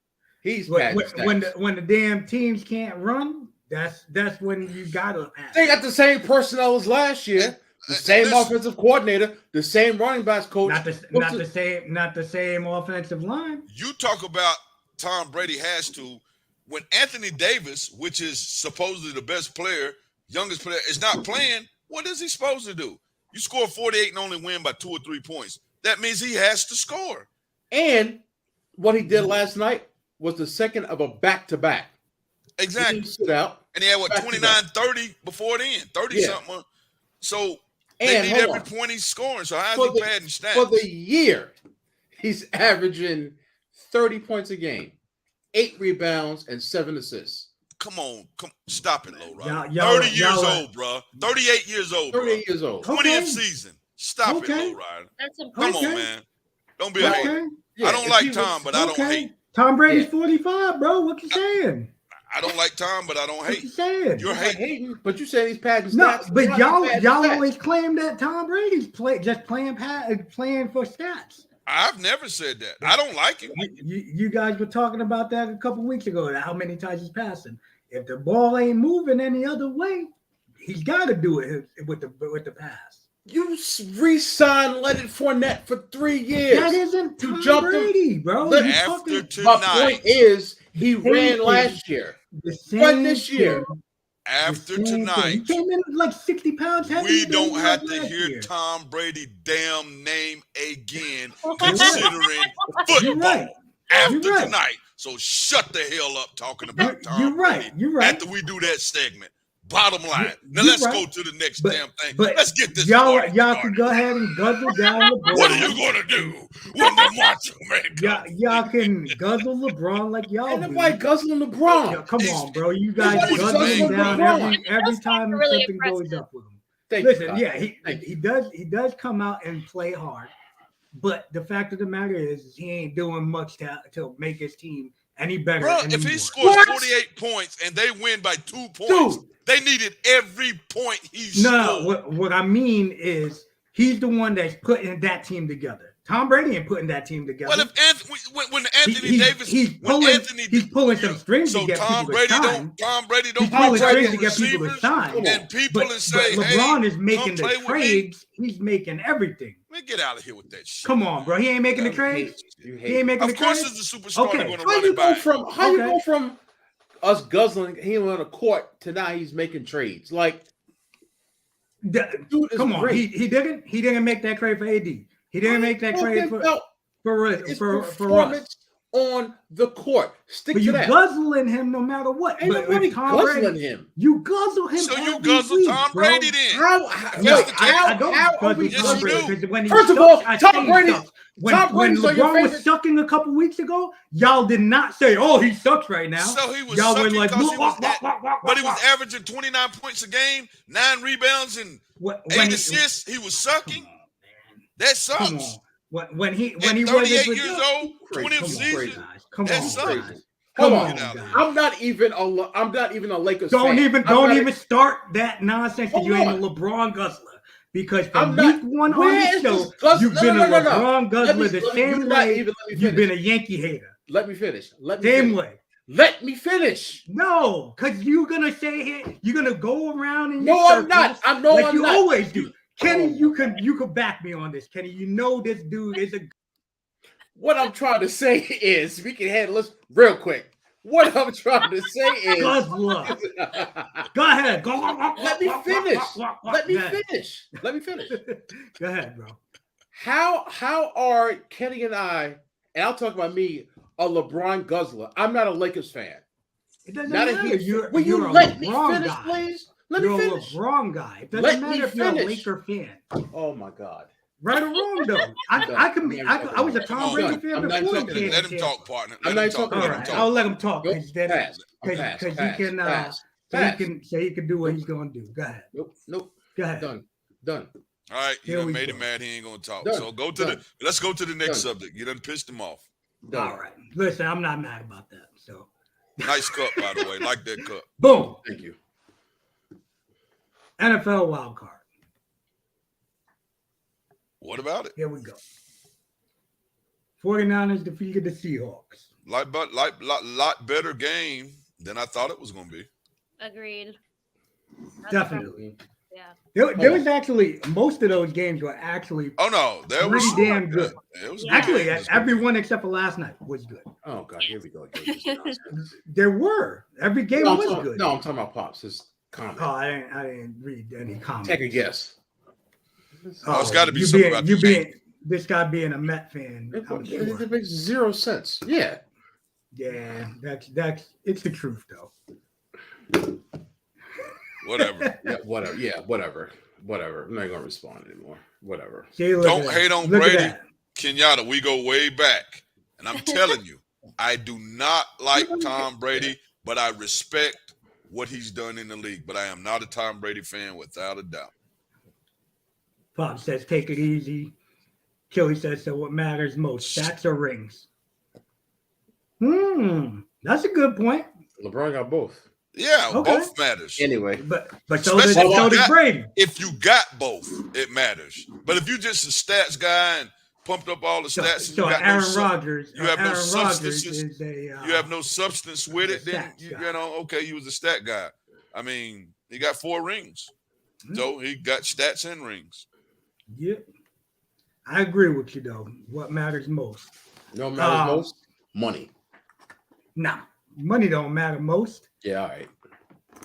He's padding stats. When the damn teams can't run, that's when you gotta pass. They got the same personnel as last year. The same offensive coordinator, the same running backs coach. Not the same offensive line. You talk about Tom Brady has to. When Anthony Davis, which is supposedly the best player, youngest player, is not playing, what is he supposed to do? You score 48 and only win by 2 or 3 points. That means he has to score. And what he did last night was the second of a back-to-back. Exactly. He didn't sit out. And he had, what, Back-to-back. 29-30 before then, 30-something. So they And need hold every on. point he's scoring. So how's For he the- padding stats? For the year, he's averaging 30 points a game, 8 rebounds, and 7 assists. Come on, stop it, LowRyda. Y'all- 30 years y'all- old, bro. 38 years old, bro. 38 years old. 20th Okay. season. Stop Okay. it, LowRyda. That's Come impressive. on, man. Don't be a hater. Okay. Yeah, I don't if like he was- Tom, but I don't Okay. hate. Tom Brady's Yeah. 45, bro. What you saying? I don't like Tom, but I don't What you hate. saying? You're I'm not hating. hating, but you said he's padding No, stats. but He's y'all padding y'all stats. always claim that Tom Brady's playing for stats. I've never said that. I don't like him. You guys were talking about that a couple weeks ago. How many times he's passing? If the ball ain't moving any other way, he's got to do it with the pass. You re-signed Leonard Fournette for 3 years. That isn't You Tom jumped him. Brady, bro. Look, You After talking My tonight, point is, he The same ran thing. last year. the Run same this year. thing, after the same thing. tonight, He came in like 60 pounds heavier we than don't he have was to last hear year. Tom Brady damn name again, You're considering You're football right. after You're right. tonight. So shut the hell up talking about Tom You're right. Brady You're right. after we do that segment. Bottom line. Now You're let's right. go to the next But- damn thing. but Let's get this Y'all party can started. go ahead and guzzle down LeBron. What are you gonna do when the Macho Man comes? Y'all can guzzle LeBron like y'all Ain't do. nobody guzzling LeBron. Yo, come on, bro. You guys Nobody's guzzle him guzzling down LeBron. every Those time guys are really something goes impressive. up with him. Thank you, Listen, Kyle. yeah, Thank he does come out and play hard, but the fact of the matter is he ain't doing much to make his team any better. Bro, if anymore. he scores 48 points and they win by 2 points, Dude. they needed every point he No, scored. what I mean is he's the one that's putting that team together. Tom Brady ain't putting that team together. Well, if Anthony, when Anthony He's- Davis, he's when pulling, Anthony, he's pulling some strings so to get Tom people Brady to sign. don't, Tom Brady He's don't pulling bring strings back to get people to receivers sign. Come on. and people But and say, LeBron hey, is making come the play with me. trades. He's making everything. Man, get out of here with that shit. Come on, bro. He ain't making the You trades. hate- you He hate ain't making Of the course, trades. it's the superstar Okay. they're going to How run you it go back. from you go from us guzzling him on the court to now he's making trades? Like, dude is Come on, great. he didn't make that trade for AD. He didn't make that trade Talking for about his Russ. performance on the court. Stick But to you that. guzzling him no matter what. Ain't But nobody with Tom guzzling Brady, him. you guzzle him. So you every guzzle week, Tom bro. Brady then. How No, That's the case. I don't how are guzzle we Yes, Tom you Brady do. because when he First of sucks, all, I Tom say he Brady- sucks. Tom When Brady's like your LeBron was favorite- sucking a couple weeks ago, y'all did not say, "Oh, he sucks right now." So he was Y'all were sucking like, because but he "Wah." was averaging 29 points a game, 9 rebounds, and When 8 he- assists. He was sucking. Come on, man. That Come sucks. on. When he At wasn't 38 with- years old, Crazy. 20th Come on, season. guys. Come That on, sucks. guys. Hold Come on. on, Get out of guys. here. I'm not even a Lakers Don't fan. even I'm not even start that nonsense that Hold you ain't a on. LeBron guzzler. Because I'm from not- week one on Where the is show, this guzzler? you've been No. a LeBron guzzler the Let me- same you're not way even- let me you've been a finish. Yankee hater. Let me finish. Let me Same finish. way. Let me finish. No, because you're gonna say here, you're gonna go around in No, your I'm not. circles I'm no, like I'm you not. always do. Kenny, Oh, you could back me on this, Kenny. You know this dude is a What I'm trying to say is, we can handle this real quick. What I'm trying to say is, guzzler. Go ahead. Go. Let me finish. Let me Go ahead. finish. Let me finish. Go ahead, bro. How are Kenny and I, and I'll talk about me, a LeBron guzzler? I'm not a Lakers fan. It doesn't Not a matter. huge. You're Will you a let me LeBron finish, guy. please? Let You're me a finish. LeBron guy. It doesn't Let matter me if you're a finish. Laker fan. Oh my God. Right or wrong though. I can be. I was a Tom Brady fan I'm not before. talking. he Let came him to talk, partner. I'm Let him not talk. talking. All Let him right, talk. I'll let him talk Nope. because Pass. he can Pass. he can do what he's gonna do. Go ahead. Nope. Go ahead. Done. All right, you Here done we made go. him mad. He ain't gonna talk. Done. So Done. let's go to the next Done. subject. You done pissed him off. Done. All right. Listen, I'm not mad about that. So Nice cup, by the way. Like that cup. boom. Thank you. NFL wild card. What about it? Here we go. 49ers defeated the Seahawks. Lot better game than I thought it was gonna be. Agreed. That's Definitely. Yeah. There was actually most of those games were actually Oh no, that was pretty damn good. It was Yeah. Actually, good. every one except for last night was good. Oh God, here we go. Again. There were every game No, was I'm talking, good. no, I'm talking about Pops. His comment. Oh, I didn't read any comments. Take a guess. Oh, it's gotta be you something being, about you the being this guy being a Met fan. I'm sure. It makes 0 sense. Yeah. Yeah, that's it's the truth though. Whatever. Yeah. Whatever. Yeah. Whatever. I'm not gonna respond anymore. Whatever. See, look Don't at hate that. on Look at Brady. that. Kenyatta, we go way back. And I'm telling you, I do not like Tom Brady, but I respect what he's done in the league. But I am not a Tom Brady fan without a doubt. Pop says, take it easy. Killy says, so what matters most, stats or rings? That's a good point. LeBron got both. Yeah, Okay. both matters. Anyway, But so Especially does Brady. If you got both, it matters. But if you just a stats guy and pumped up all the stats, So and you got Aaron no Rodgers. you have no Aaron substance. Rodgers is a. You have no substance with it, then stats you guy. know, okay, you was a stat guy. I mean, he got 4 rings. So he got stats and rings. Yep. I agree with you though. What matters most? no matters most money. Nah, money don't matter most. Yeah. All right.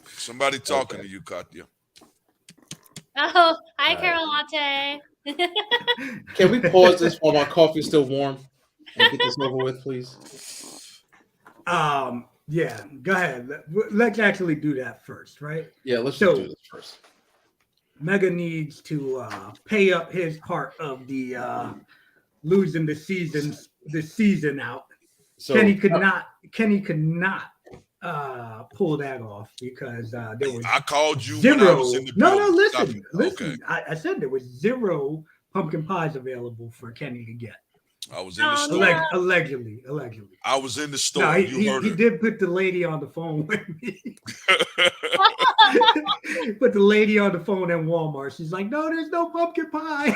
Somebody talking to you, Katya. Oh, hi, All right. Carol Latte. Can we pause this while my coffee's still warm and get this over with, please? Yeah, go ahead. Let's actually do that first, right? Yeah. Let's So- just do this first. Mega needs to pay up his part of the losing the season out. So Kenny could not pull that off because there was I called you zero. when I was in the No, building. Stop listen. it. Okay. I said there was 0 pumpkin pies available for Kenny to get. I was in the Oh, store. yeah. Allegedly. I was in the store. No, You heard he her. did put the lady on the phone with me. Put the lady on the phone in Walmart. She's like, no, there's no pumpkin pie.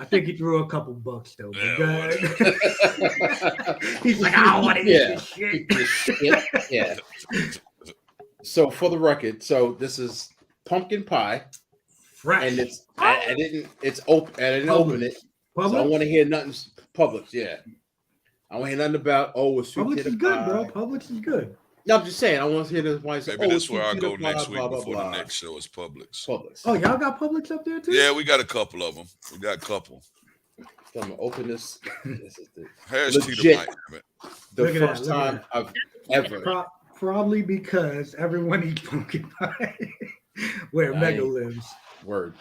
I think he threw a couple bucks though. But Yeah, go ahead. He's like, I don't want to eat this shit. Yeah. So for the record, so this is pumpkin pie, Fresh. and it's I didn't it's open. I didn't open it. So I don't want to hear nothing. Publix, yeah. I don't want to hear nothing about it's sweet Publix potato is good, pie. bro. Publix is good. No, I'm just saying. I want to hear this. Why Maybe that's where I go next week before the next show is Publix. Publix. Oh, y'all got Publix up there too? Yeah, we got a couple of them. We got a couple. So I'm gonna open this. This is Hash Legit. Tita Mike. the Look at that, first look at time that. I've ever. Probably because everyone eats pumpkin pie where Right. Mega lives. Word.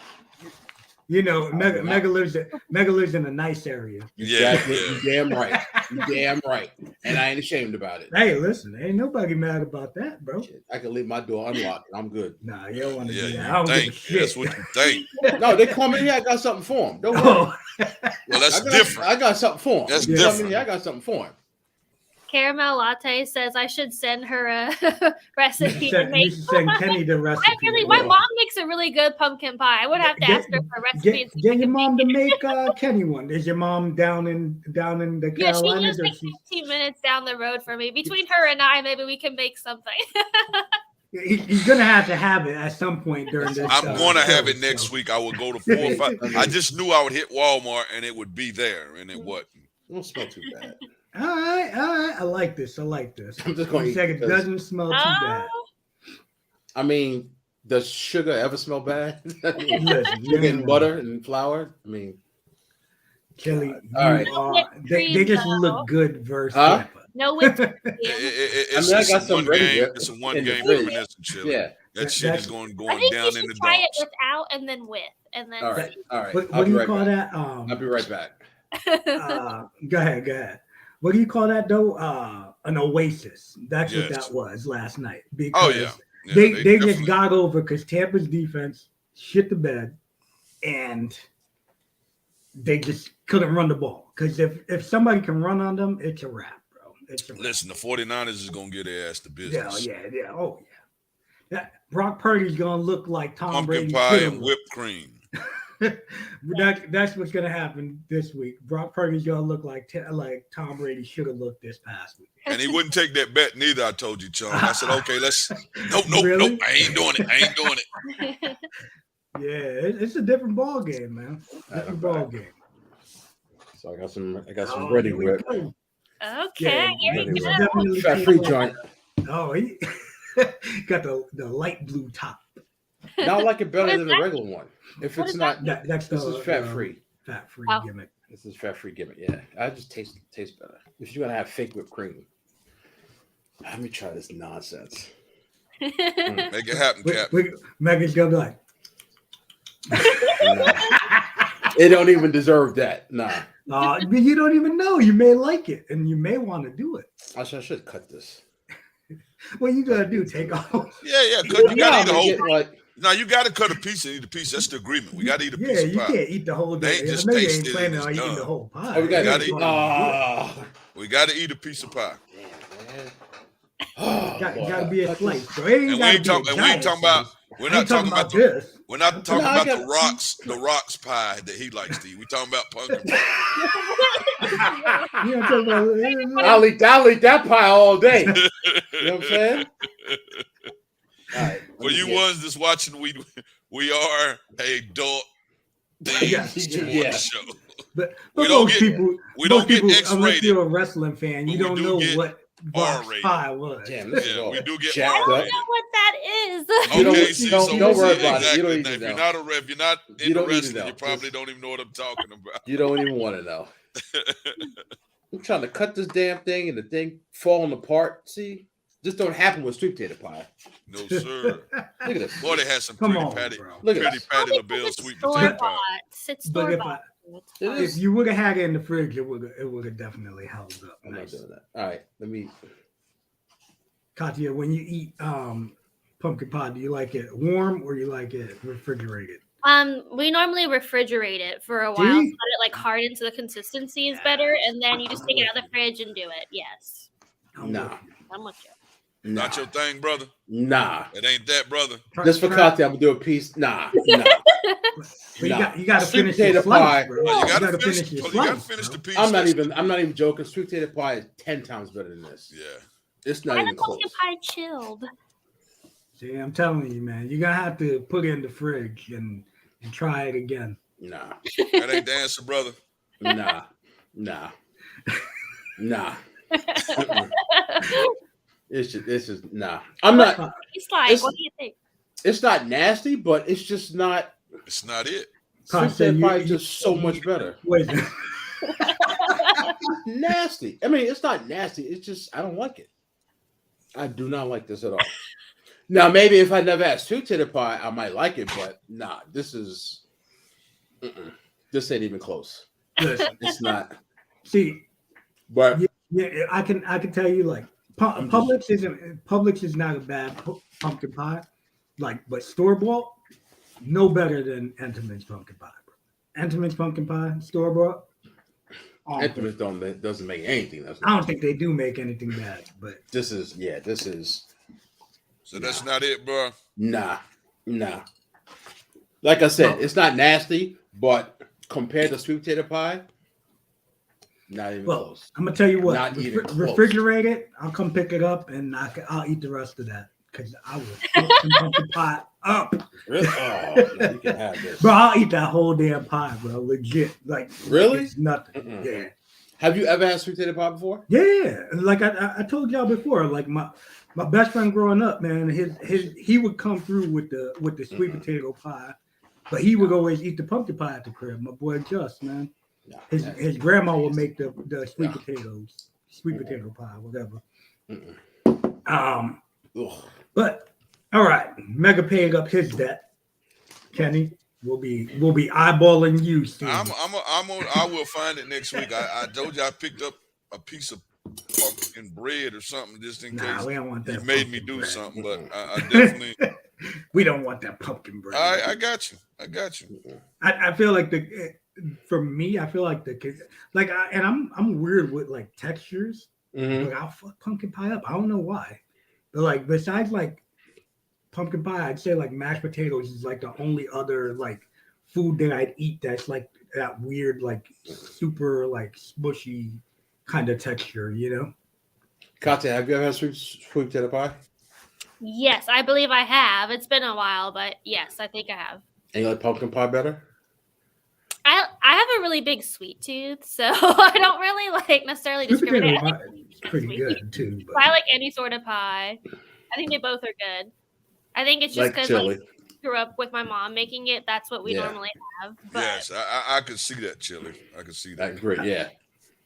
You know, Mega lives in a nice area. Exactly. Yeah. You damn right. You damn right. And I ain't ashamed about it. Hey, listen, ain't nobody mad about that, bro. Shit, I can leave my door unlocked and I'm good. Nah, you don't want to Yeah, do that. I you don't give a think. shit. That's what you think. No, they come in here. I got something for them. Don't worry. Oh, Well, that's I got, different. I got something for them. That's You come in different. here, I got something for him. Caramel Latte says I should send her a recipe to you make. should send Kenny the recipe. My mom makes a really good pumpkin pie. I would have to ask her for a recipe. and see if Get I your can mom make to it. make Kenny one. Is your mom down in the Yeah, she Carolinas? lives like 15 minutes down the road from me. Between her and I, maybe we can make something. He's gonna have to have it at some point during this. I'm going to have it show, next so. week. I will go to 4 or 5. I just knew I would hit Walmart and it would be there, and it wasn't. It don't smell too bad. All right. I like this. I'm just You going to said it doesn't smell too bad. I mean, does sugar ever smell bad? I mean, Listen, sugar and you butter and flour? I mean, Kelly, All right. they just look good versus. Huh? No whipped cream. It's I just got a some one ready game. whip It's a one in the game fridge. reminiscent chili. Yeah. That shit is I going I think you down should in the try it dumps. without and then with, and then All right. see. All right. What I'll do be you right call back. that? I'll be right back. Go ahead. What do you call that though? An oasis. That's what Yes. that was last night. Because Oh yeah. Yeah, they just definitely- got over because Tampa's defense shit the bed, and they just couldn't run the ball. Because if somebody can run on them, it's a wrap, bro. It's a wrap. Listen, the 49ers is gonna get their ass to business. Yeah. Oh yeah. That Brock Purdy's gonna look like Tom Pumpkin Brady. pie should've and whipped cream. That's what's gonna happen this week. Brock Purdy's gonna look like Tom Brady should have looked this past week. And he wouldn't take that bet neither. I told you, Chum. I said, okay, let's. Nope. Really? I ain't doing it. Yeah, it's a different ball game, man. Different ball game. So I got some Oh, ready here we whip. go. Okay, here ready we whip. go. Definitely Fat take free that. joint. Oh, he got the light blue top. Now I like it better What than is the that? regular one. If What it's is not, That's this is fat free. Fat free Oh. gimmick. This is fat free gimmick. Yeah, I just taste better. If you're gonna have fake whipped cream, let me try this nonsense. Make it happen, Cap. Megan's gonna be like, It don't even deserve that. Nah, but you don't even know. You may like it, and you may want to do it. I should cut this. What you gonna do? Take off? Yeah. Cut, you gotta eat the I'm whole. gonna get, like, No, you gotta cut a piece and eat a piece. That's the agreement. We gotta eat a Yeah, piece of you pie. can't eat the whole They day. ain't I just know you taste ain't it planning and on it's eating done. the whole pie. oh, we gotta gotta eat. eat- We gotta eat a piece of pie. Gotta be a Cut slice. this. So it ain't And we gotta ain't be a talking. And we giant ain't talking about. slice. We're I not ain't talking about the. this. We're not talking No, I about got the it. rocks pie that he likes to eat. We talking about pumpkin pie. You know what I'm talking about? I'll eat that pie all day. You know what I'm saying? All right. For you ones that's watching, we are a adult Yeah. themed Yeah. sports show. But We don't most get- people, We don't get unless X-rated. you're a wrestling fan, you but we don't do know get what box R-rated. pie was. Damn, this is Yeah, all we do get jacked I up. don't R-rated. know what that is. You don't- Okay, see, don't- so don't worry see, about it. You don't exactly. need Now, to if you're know. not You into don't need to wrestling, know. you probably Just- don't even know what I'm talking about. You don't even want to know. I'm trying to cut this damn thing and the thing falling apart. See, this don't happen with sweet potato pie. No, sir. Look at this. Boy, they had some Come pretty on, patty, bro. Look at pretty this. Patty Oh, LaBelle because sweet it's potato pie. store-bought. It's But if store-bought. It if is. you would have had it in the fridge, it would have definitely held up. I'm not Nice. doing that. All right, let me. Katya, when you eat pumpkin pie, do you like it warm or you like it refrigerated? We normally refrigerate it for a while so that it like hardens, so the consistency is better, and then you just take it out of the fridge and do it. Yes, I'm Nah. with you. I'm with you. Not your thing, brother. Nah. It ain't that, brother. Just for Katya, I'm gonna do a piece. Nah. But Nah. you got to Sweet finish your potato slice, pie. bro. Oh, You got to finish your you gotta slice. finish the bro. piece. I'm not That's- even joking. Sweet potato pie is 10 times better than this. Yeah. It's not Why even the pumpkin close. pie chilled? See, I'm telling you, man, you're gonna have to put it in the fridge and try it again. Nah. That ain't the answer, brother. Nah. Mm-mm. It's just nah. I'm not. It's like, It's- what do you think? It's not nasty, but it's just not. It's not it. Sweet Can't say potato pie you- is just so much better. Wait, Nasty. I mean, it's not nasty. It's just I don't like it. I do not like this at all. Now, maybe if I never had sweet potato pie, I might like it, but nah, this is. This ain't even close. listen, It's not. see, But yeah, I can tell you, like, Publix is not a bad pumpkin pie, like, but store bought, no better than Entenmann's pumpkin pie. Bro. Entenmann's pumpkin pie, store bought. Entenmann's doesn't make anything. That's I don't think they do make anything bad, but This is. So that's not it, bro. Nah. Like I said, it's not nasty, but compared to sweet potato pie, not even well, close. I'm gonna tell you what, Not even close. refrigerate it. I'll come pick it up and I'll eat the rest of that because I will fuck some pumpkin pie up. Really? Oh, no, you can have this. Bro, I'll eat that whole damn pie, bro. Legit, like Really? It's nothing. Mm-mm. Yeah. Have you ever had sweet potato pie before? Yeah, like I told y'all before, like my best friend growing up, man, he would come through with the sweet potato pie, but he would always eat the pumpkin pie at the crib. My boy Just, man, No, his grandma would make the sweet No. potatoes. sweet potato pie, whatever. Mm-mm. Ugh. But all right, Mega paying up his debt. Kenny, we'll be eyeballing you soon. I will find it next week. I told you I picked up a piece of pumpkin bread or something just in case we don't want that. you made me pumpkin do bread. something, but I definitely. We don't want that pumpkin bread. I got you. I feel like for me, I feel like I'm weird with like textures. Mhm. But I'll fuck pumpkin pie up. I don't know why. But like besides like pumpkin pie, I'd say like mashed potatoes is like the only other like food that I'd eat that's like that weird like super like smushy kind of texture, you know? Katya, have you ever had sweet potato pie? Yes, I believe I have. It's been a while, but yes, I think I have. And you like pumpkin pie better? I have a really big sweet tooth, so I don't really like necessarily Sweet potato discriminate. pie is pretty Sweet. good too. But I like any sort of pie. I think they both are good. I think it's just Like because chili. like, I grew up with my mom making it. That's what we Yeah. normally have. But Yes, I could see that, Chili. I could see that. Like great, yeah.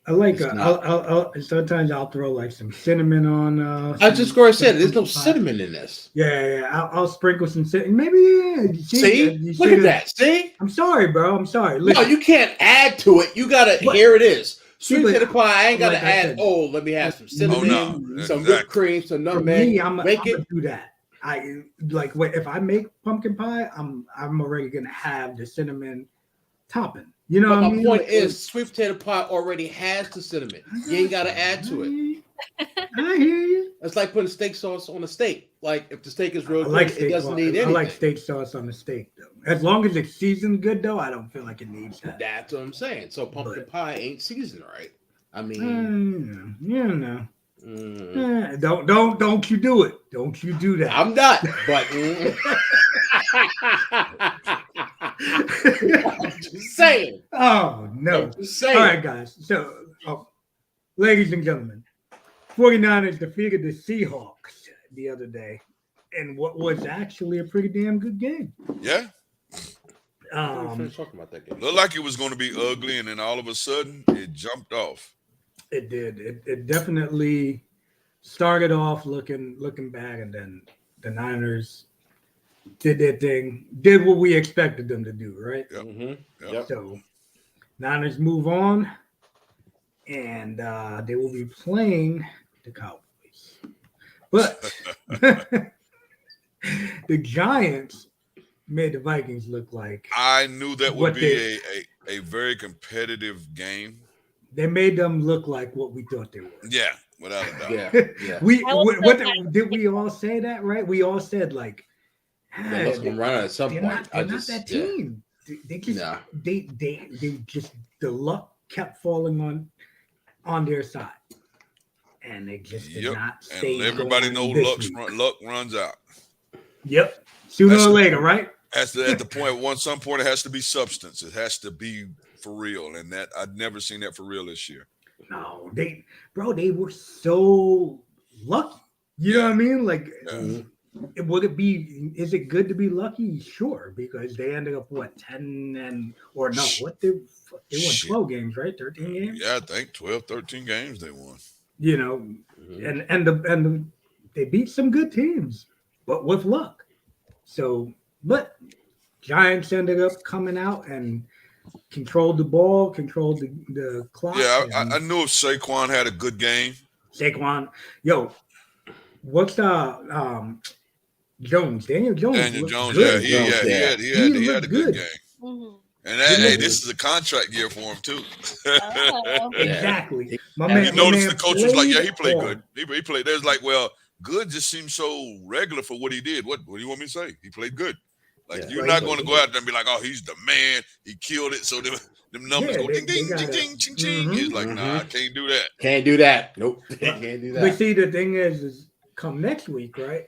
I like It's not. I'll sometimes I'll throw like some cinnamon on. I just going to say some there's no pumpkin pie. cinnamon in this. Yeah. I'll sprinkle some cinnamon. Maybe you Look at that. See? I'm sorry, bro. I'm sorry. No, Listen, you can't add to it. You gotta. What? Here it is. Sweet but potato pie. I ain't gotta like I add. said- Oh, let me have some Oh cinnamon, no, some exactly. whipped cream, some for nutmeg. me, I'm Make gonna it. do that. I like if I make pumpkin pie, I'm already gonna have the cinnamon topping. You know But what I my mean? point Like, is, sweet potato pie already has the cinnamon. You ain't gotta add to it. I hear you. It's like putting steak sauce on a steak. Like if the steak is real I good, like it steak. doesn't need I anything. like steak sauce on the steak though. As long as it's seasoned good though, I don't feel like it needs that. That's what I'm saying. So pumpkin But- pie ain't seasoned right. I mean, You know. mm, Don't you do it. Don't you do that. I'm not. But I'm just saying. Oh no. I'm just saying. All right, guys. So, ladies and gentlemen, 49ers defeated the Seahawks the other day in what was actually a pretty damn good game. Yeah, Finish talking about that game. looked like it was going to be ugly, and then all of a sudden it jumped off. It did. It definitely started off looking bad, and then the Niners did their thing, did what we expected them to do, right? Yep. Mm-hmm. Yep. So, Niners move on, and they will be playing the Cowboys. But the Giants made the Vikings look like I knew that What would be a very competitive game. they made them look like what we thought they were. Yeah, without a doubt. Yeah. Yeah. Did we all say that, right? We all said like They lost them right at some they're point. not that team. They just Nah. they just the luck kept falling on their side, and they just did Yep. not stay. And everybody going knows this week. luck runs out. Yep, sooner That's or the- later, right? At the point, some point, it has to be substance. It has to be for real, and that I've never seen that for real this year. No, they were so lucky. You know what I mean? Like, Mhm. would it be? Is it good to be lucky? Sure, because they ended up what 10 and or no? What they won Shit. 12 games, right? 13 games. Yeah, I think 12, 13 games they won. You know, Mhm. and they beat some good teams, but with luck. So, but Giants ended up coming out and controlled the ball, controlled the clock. Yeah, and I knew if Saquon had a good game. Saquon, yo, what's Jones? Daniel Jones. Daniel looked Jones, good. he had a looked good good. game. Mhm. And hey, this is a contract year for him too. Oh. Exactly. My Yeah. man, You my notice man the coach was like, "Yeah, he played hard. good. He played." There's like, well, good just seems so regular for what he did. What do you want me to say? He played good. Like Yeah, you're right. not going to go out there and be like, "Oh, he's the man. He killed it." So them numbers Yeah, go they ding ding gotta- ding ding ching ching. He's like, "Nah, I can't do that." Can't do that. Nope. Can't do But that. see, the thing is come next week, right?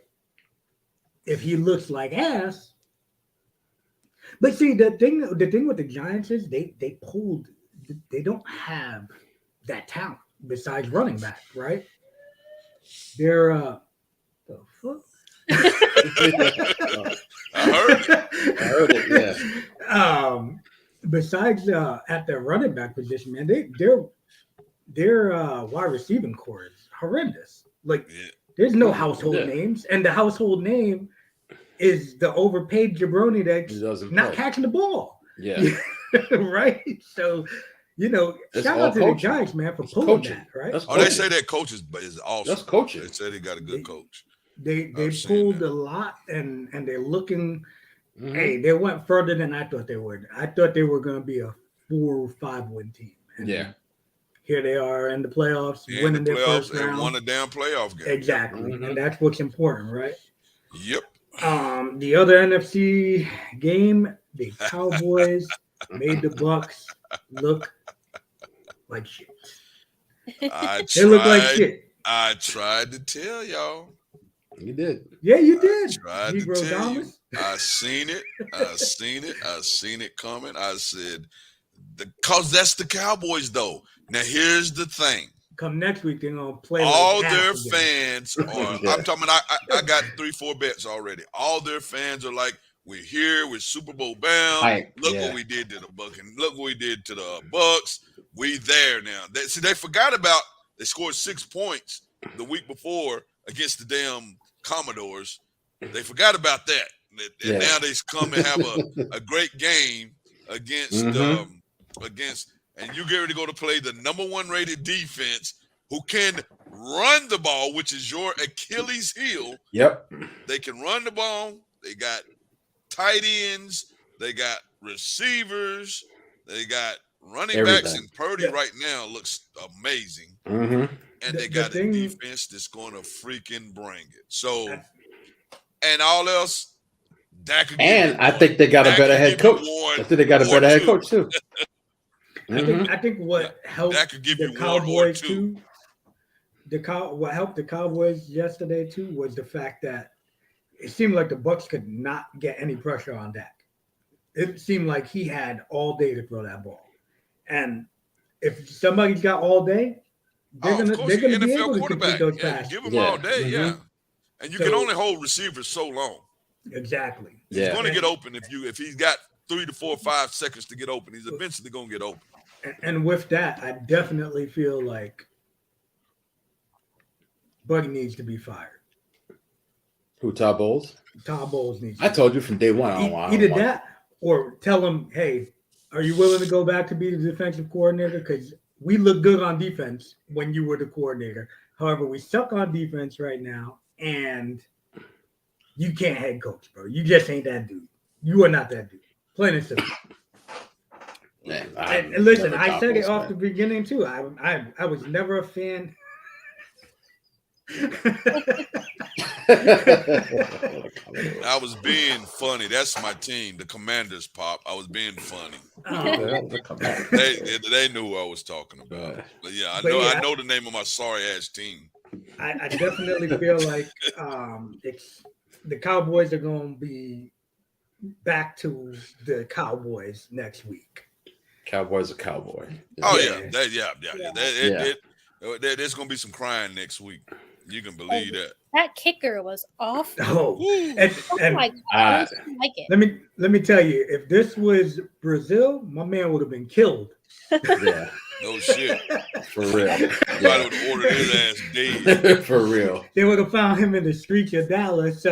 If he looks like ass. But see, the thing with the Giants is they don't have that talent besides running back, right? They're the fuck. I heard it. I heard it, Besides at their running back position, man, their wide receiving core is horrendous. Like, Yeah. there's no household Yeah. names, and the household name is the overpaid jabroni that's He doesn't not play. catching the ball. Yeah. Right? So, It's shout all out to the coaching. Giants, man, for It's pulling coaching. that, right? That's Oh, they coaching. say that coach is awesome. That's coaching. They said he got a good coach. They I've seen pulled that. a lot, and they're looking. Mhm. Hey, they went further than I thought they would. I thought they were going to be a 4 or 5 win team. And Yeah. here they are in the playoffs, And winning the their playoffs first and won round. a damn playoff game. Exactly, Mhm. and that's what's important, right? Yep. The other NFC game, the Cowboys made the Bucks look like shit. They look like shit. I tried to tell y'all. You did. Yeah, you did. Tried to Negro tell you. Domus. I seen it. I seen it coming. I said, because that's the Cowboys, though. Now here's the thing. Come next week, they're gonna play All like their ass again. fans are. Yeah. I'm talking. I got 3-4 bets already. All their fans are like, we're here. We're Super Bowl bound. Hype, Look yeah. what we did to the Bucks. Look what we did to the Bucks. We there now. They forgot about. They scored 6 points the week before against the damn Commodores. They forgot about that. And Yeah. now they come and have a great game against Mhm. and you get ready to go to play the number 1 rated defense who can run the ball, which is your Achilles heel. Yep. They can run the ball. They got tight ends. They got receivers. They got running backs. Everything. And Purdy Yeah. right now looks amazing. Mm-hmm. And The- they the got a thing- defense that's going to freaking bring it. So, and all else, Dak could give And you I one. think they got a Dak better could head give you coach. one I think they got a or better head two. coach too. I think what helped That could give the you one or Cowboys two. too. What helped the Cowboys yesterday too was the fact that it seemed like the Bucks could not get any pressure on Dak. It seemed like he had all day to throw that ball, and if somebody's got all day, they're Of gonna course, they're you're gonna be NFL able to quarterback. complete those Yeah, you passes. give him Yeah. all day, Mhm. yeah. And you So- can only hold receivers so long. Exactly. He's Yeah. going to get open if he's got 3 to 4 or 5 seconds to get open. He's eventually going to get open. And with that, I definitely feel like Buddy needs to be fired. Who, Todd Bowles? Todd Bowles needs. I To told you from day one. I don't want. either that or tell him, hey, are you willing to go back to be the defensive coordinator? Because we look good on defense when you were the coordinator. However, we suck on defense right now, and you can't head coach, bro. You just ain't that dude. You are not that dude. Plain and simple. Man, And listen, I said it off the beginning too. I was never a fan. I was being funny. That's my team, the Commanders, Pop. I was being funny. They knew who I was talking about. But yeah, I know the name of my sorry ass team. I definitely feel like the Cowboys are going to be back to the Cowboys next week. Cowboys are cowboy. Oh Yeah. yeah. There's gonna be some crying next week. You can believe that. That kicker was awful. Oh, Woo. Oh my god, I didn't like it. let me tell you, if this was Brazil, my man would have been killed. Yeah, No shit. for real. Somebody Yeah. would have ordered his ass dead. For real. They would have found him in the streets of Dallas.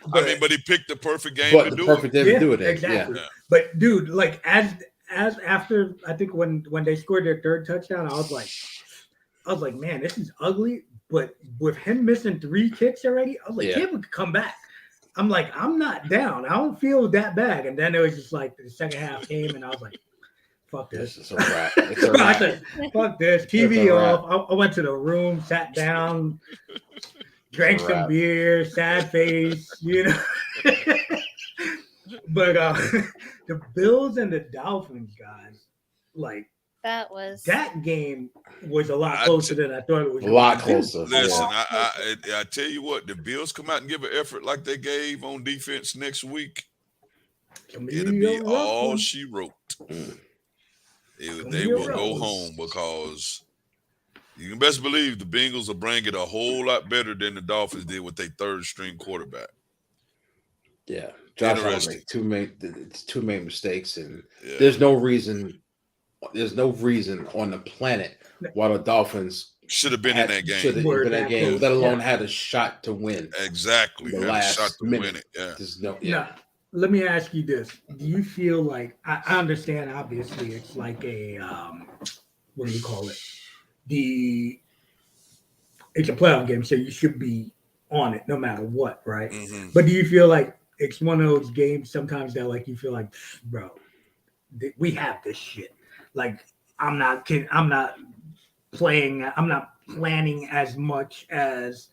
But he picked the perfect game But to the do perfect it. day to do it. Exactly. Yeah. But dude, like as after I think when they scored their third touchdown, I was like, man, this is ugly. But with him missing 3 kicks already, I was like, Yeah. yeah, we could come back. I'm like, I'm not down. I don't feel that bad. And then it was just like the second half came, and I was like, fuck This this. is a wrap. It's a I wrap. said, fuck this. TV It's a wrap. off. I went to the room, sat down, drank It's a some wrap. beer, sad face, you know. But the Bills and the Dolphins, guys, like that game was a lot closer than I thought it was. A lot closer. Listen, Yeah. I tell you what, the Bills come out and give an effort like they gave on defense next week. It'll be all she wrote. They will go home because you can best believe the Bengals will bring it a whole lot better than the Dolphins did with their third string quarterback. Yeah. Josh Allen Interesting. made two main mistakes, and Yeah. there's no reason reason on the planet why the Dolphins should have been in that should game. have been in that game, let alone Yeah. had a shot to win. Exactly. The Had a shot last to win minute. it. Yeah. There's no, Now, let me ask you this: do you feel like I understand? Obviously, it's like a what do you call it? It's a playoff game, so you should be on it no matter what, right? Mm-hmm. But do you feel like it's one of those games sometimes that like you feel like, bro, we have this shit. Like I'm not kidding. I'm not planning as much as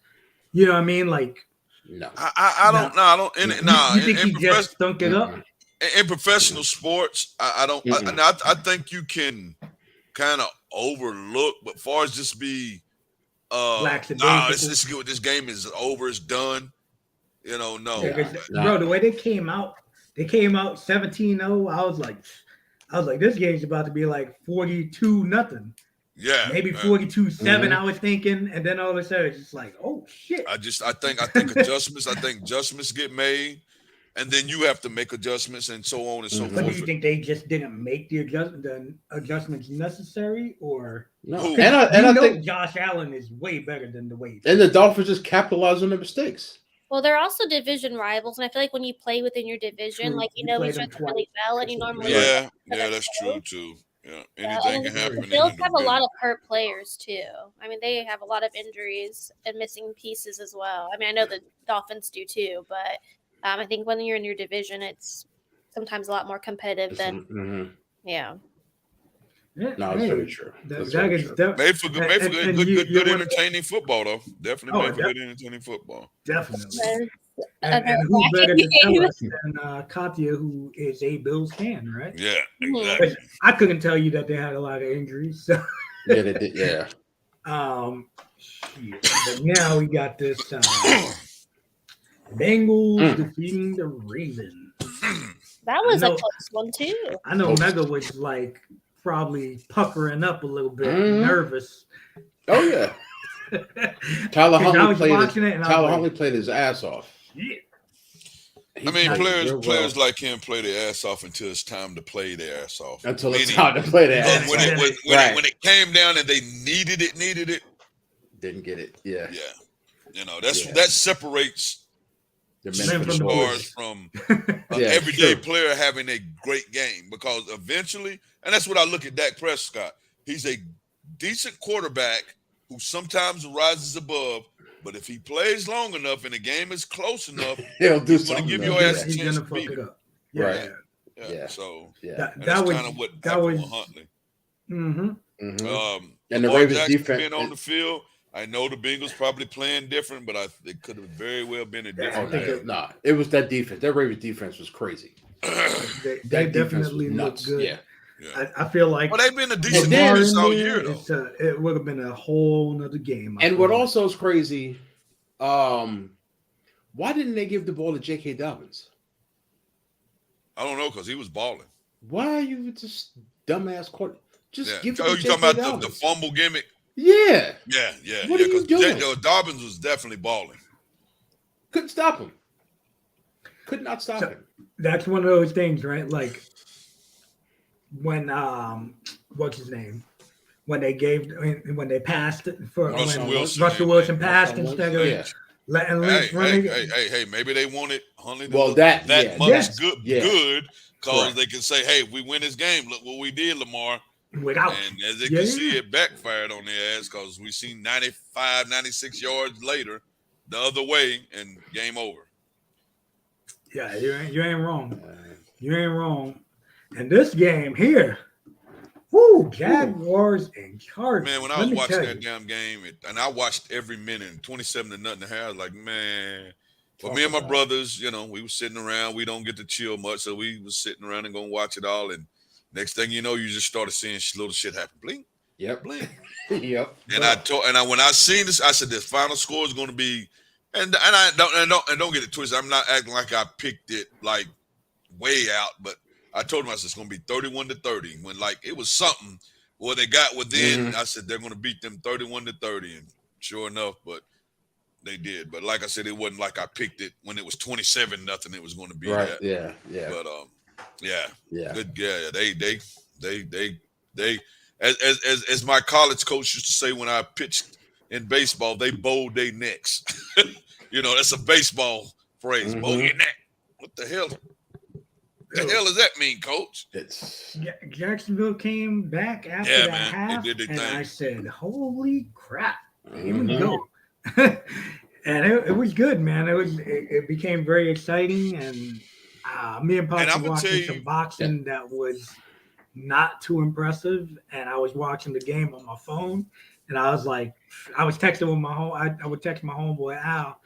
you know what I mean. Like no. I don't know. I don't. you think he just stunk it up? In professional sports, I don't. I think you can kind of overlook, but far as just be, this game is over. It's done. You know, no. Yeah, bro, the way they came out 17-0. I was like, this game's about to be like 42-0. Yeah, maybe 42-7. I was thinking, and then all of a sudden it's just like, oh shit. I think adjustments. I think adjustments get made, and then you have to make adjustments, and so on and so forth. But do you think they just didn't make the adjustments necessary, or no? And I think Josh Allen is way better than the way. And the Dolphins just capitalized on their mistakes. Well, they're also division rivals, and I feel like when you play within your division, like you know each other really well, and you normally that's true too. Yeah, anything can happen. The Bills have a lot of hurt players too. I mean, they have a lot of injuries and missing pieces as well. I mean, I know the Dolphins do too, but I think when you're in your division, it's sometimes a lot more competitive than Yeah, no, it's very true. Made for good entertaining football, though. Definitely made for good entertaining football. Definitely. And who better to tell us than Katya, who is a Bills fan, right? Yeah, exactly. But I couldn't tell you that they had a lot of injuries. So. Yeah, they did. Yeah. But now we got this Bengals defeating the Ravens. That was a close one too. I know Mega was like probably puckering up a little bit, nervous. Oh yeah. Tyler Huntley played his ass off. Yeah. I mean, players like him play their ass off until it's time to play their ass off. Until it's time to play their ass off. When it came down and they needed it, didn't get it. Yeah. Yeah. You know, that separates the superstars from an everyday player having a great game, because eventually, and that's what I look at Dak Prescott. He's a decent quarterback who sometimes rises above, but if he plays long enough and the game is close enough, he'll do something. Going to give your ass a chance to beat him. Yeah. Yeah. So that was kind of what happened with Huntley. And the Ravens defense being on the field. I know the Bengals probably playing different, but it could have very well been a different game. It was that defense. That Ravens defense was crazy. they definitely looked good. Yeah. I feel like they've been a decent defense all year, though. It would have been a whole nother game. And what also is crazy, why didn't they give the ball to J.K. Dobbins? I don't know, because he was balling. Why are you just dumbass court? Just give it to you talking about the fumble gimmick? Yeah. Yeah. What are you doing? Dobbins was definitely balling. Couldn't stop him. Could not stop him. That's one of those things, right? Like when what's his name? When they passed for Russell Wilson passed instead of letting Lynch run it. Hey, maybe they wanted Huntley to look that much good because they can say, hey, if we win this game, look what we did, Lamar. And as they can see, it backfired on their ass, because we seen 95, 96 yards later the other way and game over. Yeah, you ain't wrong. You ain't wrong. And this game here, Jaguars and Chargers. Man, when I was watching that damn game, and I watched every minute, 27-0 at half, I was like, man. But me and my brothers, we were sitting around. We don't get to chill much, so we was sitting around and going to watch it all. And next thing you know, you just started seeing little shit happen. Blink. Yep. Blink. Yep. And when I seen this, I said the final score is going to be, and don't get it twisted. I'm not acting like I picked it like way out, but I told them, I said it's going to be 31-30. When it was something where they got within, I said they're going to beat them 31-30, and sure enough, but they did. But like I said, it wasn't like I picked it when it was 27-0. It was going to be right. That. Yeah. But good. Yeah. They They, as my college coach used to say when I pitched in baseball, they bowed their necks. That's a baseball phrase. Bow your neck. What the hell? The hell does that mean, Coach? Jacksonville came back after that half, they did their and thing. I said, "Holy crap! Here we go!" And it was good, man. It became very exciting, and me and Pops were watching some boxing that was not too impressive, and I was watching the game on my phone, and I was texting with my home. I would text my homeboy Al.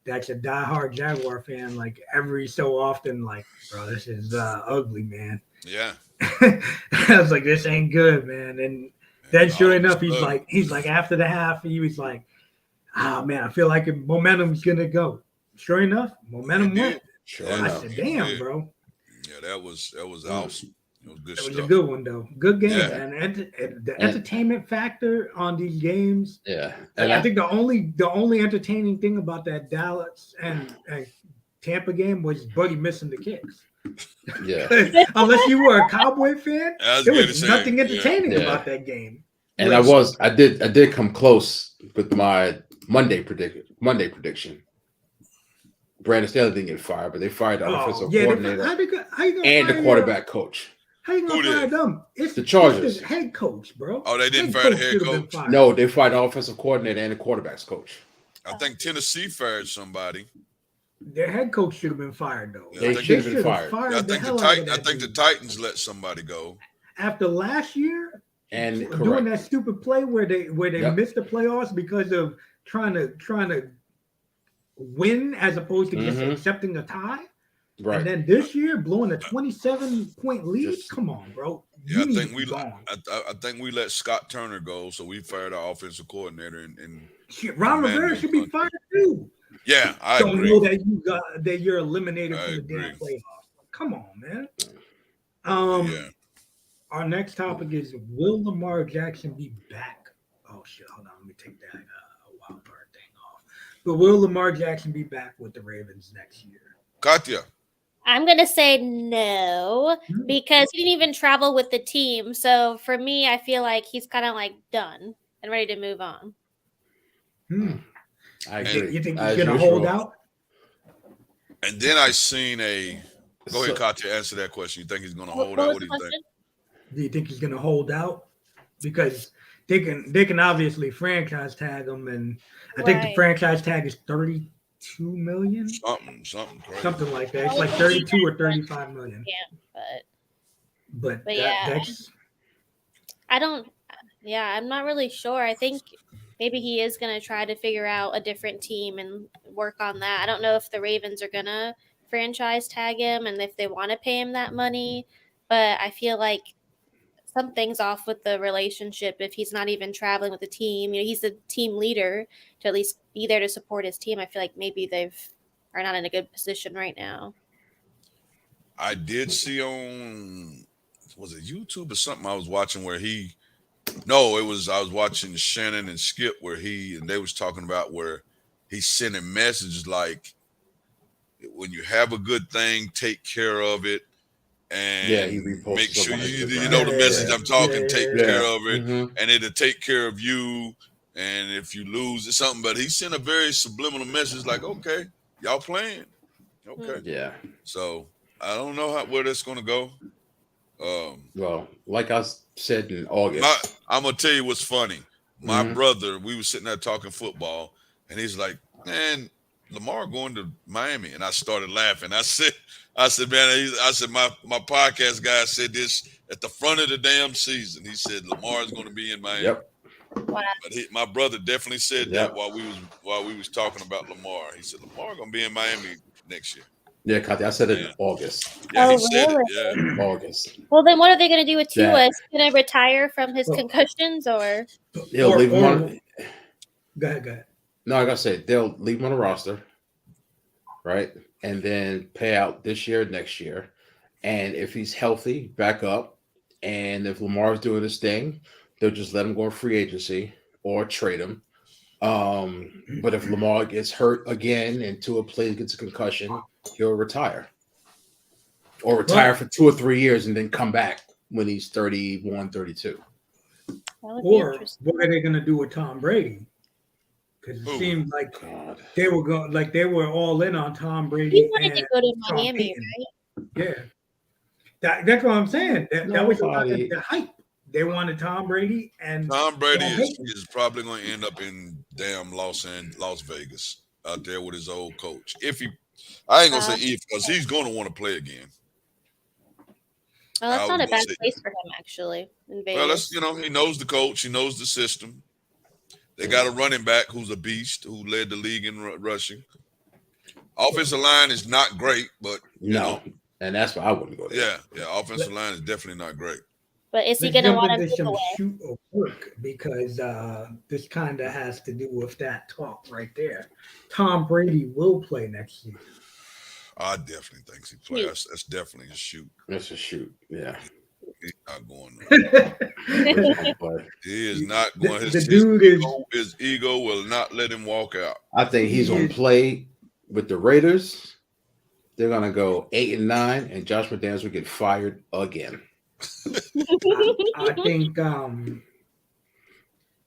That's a diehard Jaguar fan. Like every so often, like, bro, this is ugly, man. Yeah. I was like, this ain't good, man. And then sure enough, he's like after the half, he was like, man, I feel like momentum's gonna go. Sure enough, momentum went. Sure enough. I said, damn, bro. Yeah, that was awesome. It was good stuff. It was a good one though. Good game, man. And the entertainment factor on these games. Yeah. And I think the only entertaining thing about that Dallas and Tampa game was Buddy missing the kicks. Yeah. Unless you were a Cowboy fan, there was nothing entertaining about that game. And I did come close with my Monday prediction. Brandon Staley didn't get fired, but they fired the offensive coordinator and the quarterback coach. How you gonna fire them? It's the Chargers. It's the head coach, bro. Oh, they didn't fire the head coach? No, they fired the offensive coordinator and the quarterback's coach. I think Tennessee fired somebody. Their head coach should have been fired, though. They should have been fired. I think the Titans let somebody go after last year and doing that stupid play where they missed the playoffs because of trying to win as opposed to just accepting a tie. Right. And then this year, blowing a 27-point lead. Come on, bro. Yeah, I think we let Scott Turner go, so we fired our offensive coordinator and Ron Rivera should be fired too. Yeah, I don't agree. know that you're eliminated from the damn playoffs. Come on, man. Our next topic is: will Lamar Jackson be back? Oh shit! Hold on, let me take that wild card thing off. But will Lamar Jackson be back with the Ravens next year? Katya. I'm going to say no because he didn't even travel with the team. So for me, I feel like he's kind of like done and ready to move on. I agree. You think he's going to hold out? And then I seen go ahead, Katya, answer that question. You think he's going to hold out? What do you think? Do you think he's going to hold out? Because they can obviously franchise tag him, and I think the franchise tag is $32 million. Something crazy. Something like that. It's like 32 or 35 million. Yeah, but that's I'm not really sure. I think maybe he is going to try to figure out a different team and work on that. I don't know if the Ravens are going to franchise tag him and if they want to pay him that money, but I feel like something's off with the relationship if he's not even traveling with the team. He's the team leader to at least be there to support his team. I feel like maybe are not in a good position right now. I did see on, was it YouTube or something I was watching where I was watching Shannon and Skip where they was talking about where he's sending messages like, when you have a good thing, take care of it. And he make sure you know the message I'm talking, take care of it, and it'll take care of you. And if you lose or something, but he sent a very subliminal message like, okay, y'all playing. Okay. Yeah. So I don't know where that's going to go. Well, like I said in August. I'm going to tell you what's funny. My brother, we were sitting there talking football, and he's like, man, Lamar going to Miami. And I started laughing. I said, man, my podcast guy said this at the front of the damn season. He said Lamar is going to be in Miami. Yep. Wow. But my brother definitely said that while we was talking about Lamar. He said Lamar going to be in Miami next year. Yeah, Kathy, I said it in August. Yeah, he said it. Yeah, August. Well, then what are they going to do with Tua? Is he going to retire from his concussions or? They'll leave him on. Go ahead. No, like I said, they'll leave him on the roster, right? And then pay out this year, next year. And if he's healthy, back up. And if Lamar's doing his thing, they'll just let him go in free agency or trade him. But if Lamar gets hurt again and Tua gets a concussion, he'll retire. Or retire for 2 or 3 years and then come back. when he's 31, 32. That would be Or interesting. what are they going to do with Tom Brady? Because it Ooh. seemed like God. they were going, like they were all in on Tom He Brady wanted to and go to Sean Miami, Payton. right? Yeah, that's what I'm saying. That was a lot of Nobody. the hype. They wanted Tom Brady and Tom Brady Sean Payton. is probably going to end up in damn Las Vegas out there with his old coach. I ain't gonna say if, because he's going to want to play again. Oh, that's I not was a bad gonna say- place for him, actually, in Well, Vegas. he knows the coach, he knows the system. They got a running back who's a beast who led the league in rushing. Offensive line is not great, but No. And that's why I wouldn't go there. yeah. Offensive line is definitely not great. But is he Let's going to jump want to into move some away? shoot of work because this kind of has to do with that talk right there. Tom Brady will play next season. I definitely think he plays. That's definitely a shoot. That's a shoot. Yeah. He's not going. But He is not going. The dude is. His ego will not let him walk out. I think he's going to play with the Raiders. They're going to go 8-9, and Josh McDaniels will get fired again. I think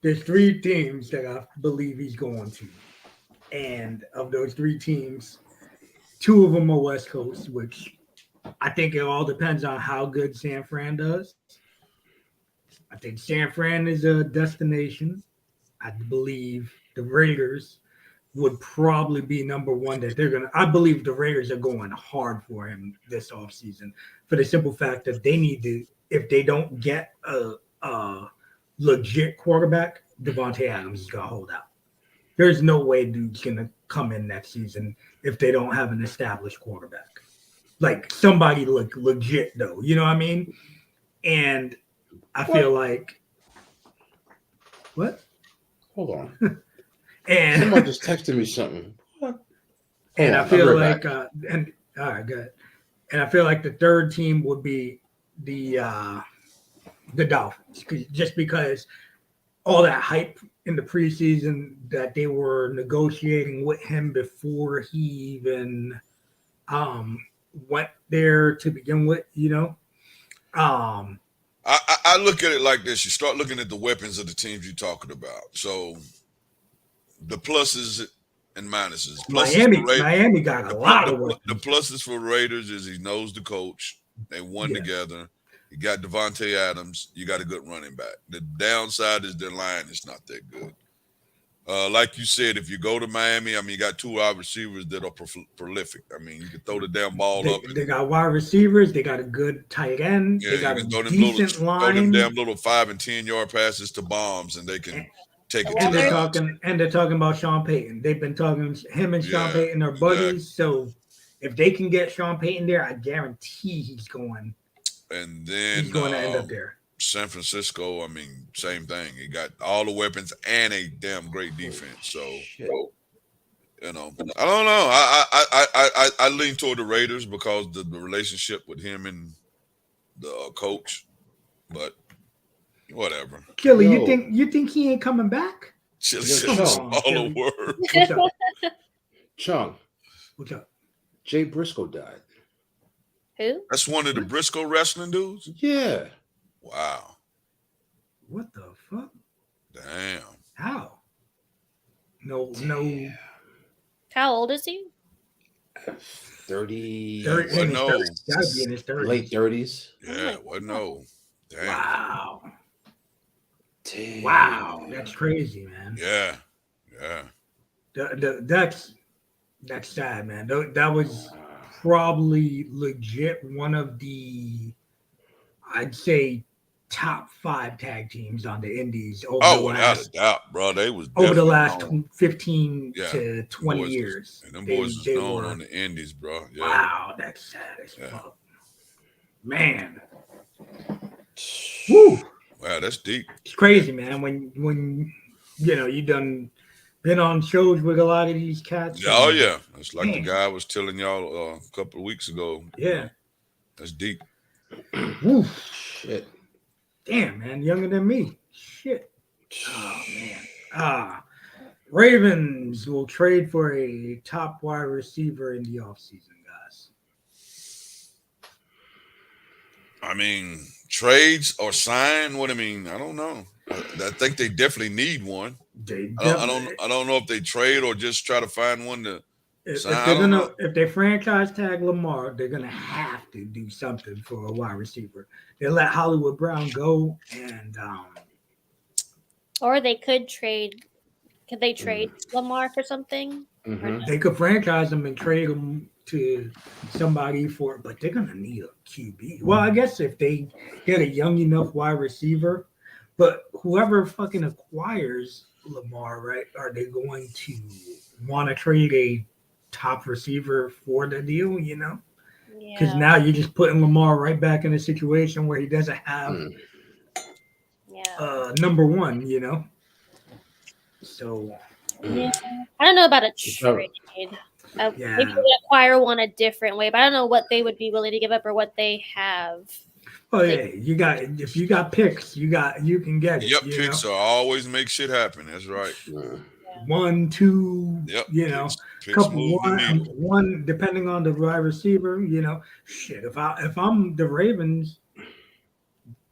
there's 3 teams that I believe he's going to. And of those 3 teams, 2 of them are West Coast, which I think it all depends on how good San Fran does. I think San Fran is a destination. I believe the Raiders would probably be number 1 that they're going to. I believe the Raiders are going hard for him this offseason for the simple fact that they need to, if they don't get a legit quarterback, Devontae Adams is going to hold out. There's no way dude's going to come in next season if they don't have an established quarterback. Like somebody legit, though. You know what I mean? And I feel like – what? Hold on. And Someone just texted me something. What? And I feel like all right, good. And I feel like the 3rd team would be the Dolphins, just because all that hype in the preseason that they were negotiating with him before he even went there to begin with, you know. I look at it like this. You start looking at the weapons of the teams you're talking about. So the pluses and minuses. Miami got a lot of weapons. The pluses for Raiders is he knows the coach. They won together. You got Devontae Adams. You got a good running back. The downside is their line is not that good. Like you said, if you go to Miami, I mean, you got 2 wide receivers that are prolific. I mean, you can throw the damn ball up. They got wide receivers. They got a good tight end. Yeah, they got you a can decent line. throw them damn little 5 and 10 yard passes to bombs, and they can take it. And they're talking about Sean Payton. They've been talking. Him and Sean Payton are buddies. So if they can get Sean Payton there, I guarantee he's going. And then he's going to end up there. San Francisco, I mean, same thing. He got all the weapons and a damn great defense. So, you know, I don't know. I lean toward the Raiders because the relationship with him and the coach, but whatever. Chili, you think he ain't coming back? Chili said it's all a word. What's up? Chung. What's up? Jay Briscoe died. Who? That's one of the Briscoe wrestling dudes? Yeah. Wow. What the fuck? Damn. How? No. How old is he? 30. Gotta be in his 30s. Late 30s. Yeah, no. Damn. Wow. Damn. Wow. That's crazy, man. Yeah. That's sad, man. That was probably legit one of the, I'd say, top 5 tag teams on the Indies without a doubt, bro. They was over the last 15 to 20 boys years. And them boys was known on the Indies, bro. Yeah. Wow, that's sad as fuck. Man. Woo. Wow, that's deep. It's crazy, man. When you know you done been on shows with a lot of these cats. Oh yeah, it's like the guy I was telling y'all a couple of weeks ago. Yeah, you know, that's deep. Woo. Shit. Damn, man, younger than me. Shit. Oh man. Ravens will trade for a top wide receiver in the offseason, guys. I mean, trades or sign. What I mean, I don't know. I think they definitely need one. They I don't. I definitely don't. I don't know if they trade or just try to find one to sign. if I they're don't know. gonna if they franchise tag Lamar, they're gonna have to do something for a wide receiver. They let Hollywood Brown go, and Or they could trade. Could they trade Lamar for something? Or no? they could franchise him and trade him to somebody for, but they're gonna need a QB. Well, I guess if they get a young enough wide receiver, but whoever fucking acquires Lamar, right? Are they going to want to trade a top receiver for the deal? You know, because Yeah. now you're just putting Lamar right back in a situation where he doesn't have Yeah. number one. You know, so Yeah. I don't know about a So, trade. Maybe yeah. they would acquire one a different way, but I don't know what they would be willing to give up or what they have. Oh yeah, you got if you got picks, you can get it. Yep, You know, picks are always make shit happen. That's right. one, two, Yep, you know, picks couple move the needle. one depending on the wide receiver. You know, shit. If I'm the Ravens,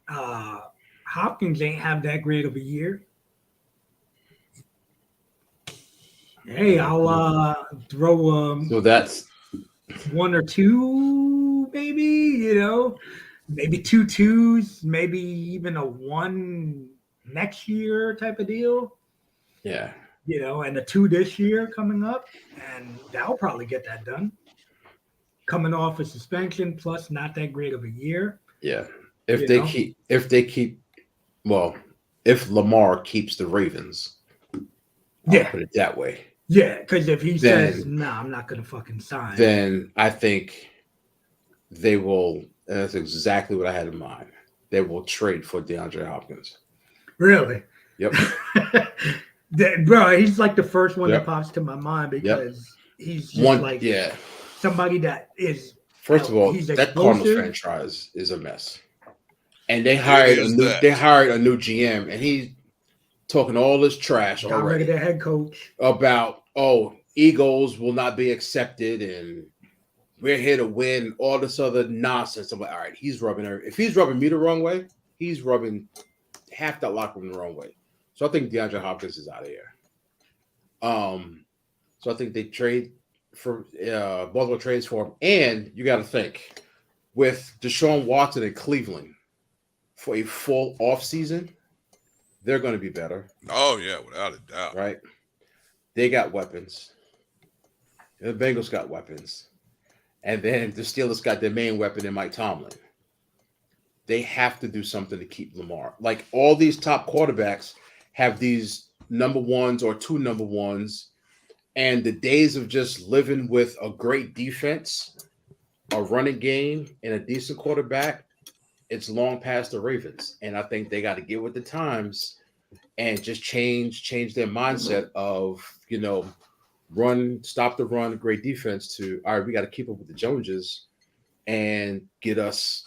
Hopkins ain't have that great of a year. Hey, I'll throw so that's one or two, maybe. You know, maybe two twos, maybe even a one next year type of deal. yeah. You know, and a two this year coming up, and that'll probably get that done. Coming off a suspension, plus not that great of a year. Yeah. You know, Well, if Lamar keeps the Ravens, I'll put it that way. Yeah, because if he says, Then- "Nah, I'm not gonna fucking sign," Then I think they will. And that's exactly what I had in mind. They will trade for DeAndre Hopkins. really, Yep. bro, he's like the first one Yep. that pops to my mind because he's just One, like yeah. somebody that is. First of all, he's that Cardinals explosive. franchise is a mess, and they hired is that. They hired a new GM, and he's talking all this trash Got rid of already their head coach. about egos will not be accepted, and we're here to win. All this other nonsense. I'm like, all right, if he's rubbing me the wrong way, he's rubbing half that locker room the wrong way. So I think DeAndre Hopkins is out of here. So I think they trade for Baltimore trades for him, and you got to think with Deshaun Watson in Cleveland for a full offseason, they're going to be better, Oh yeah, without a doubt. right? They got weapons. The Bengals got weapons, and then the Steelers got their main weapon in Mike Tomlin. They have to do something to keep Lamar. Like all these top quarterbacks have these number ones or two number ones. And the days of just living with a great defense, a running game, and a decent quarterback, it's long past the Ravens. And I think they got to get with the times and just change their mindset of, stop the run, great defense to, all right, we got to keep up with the Joneses and get us,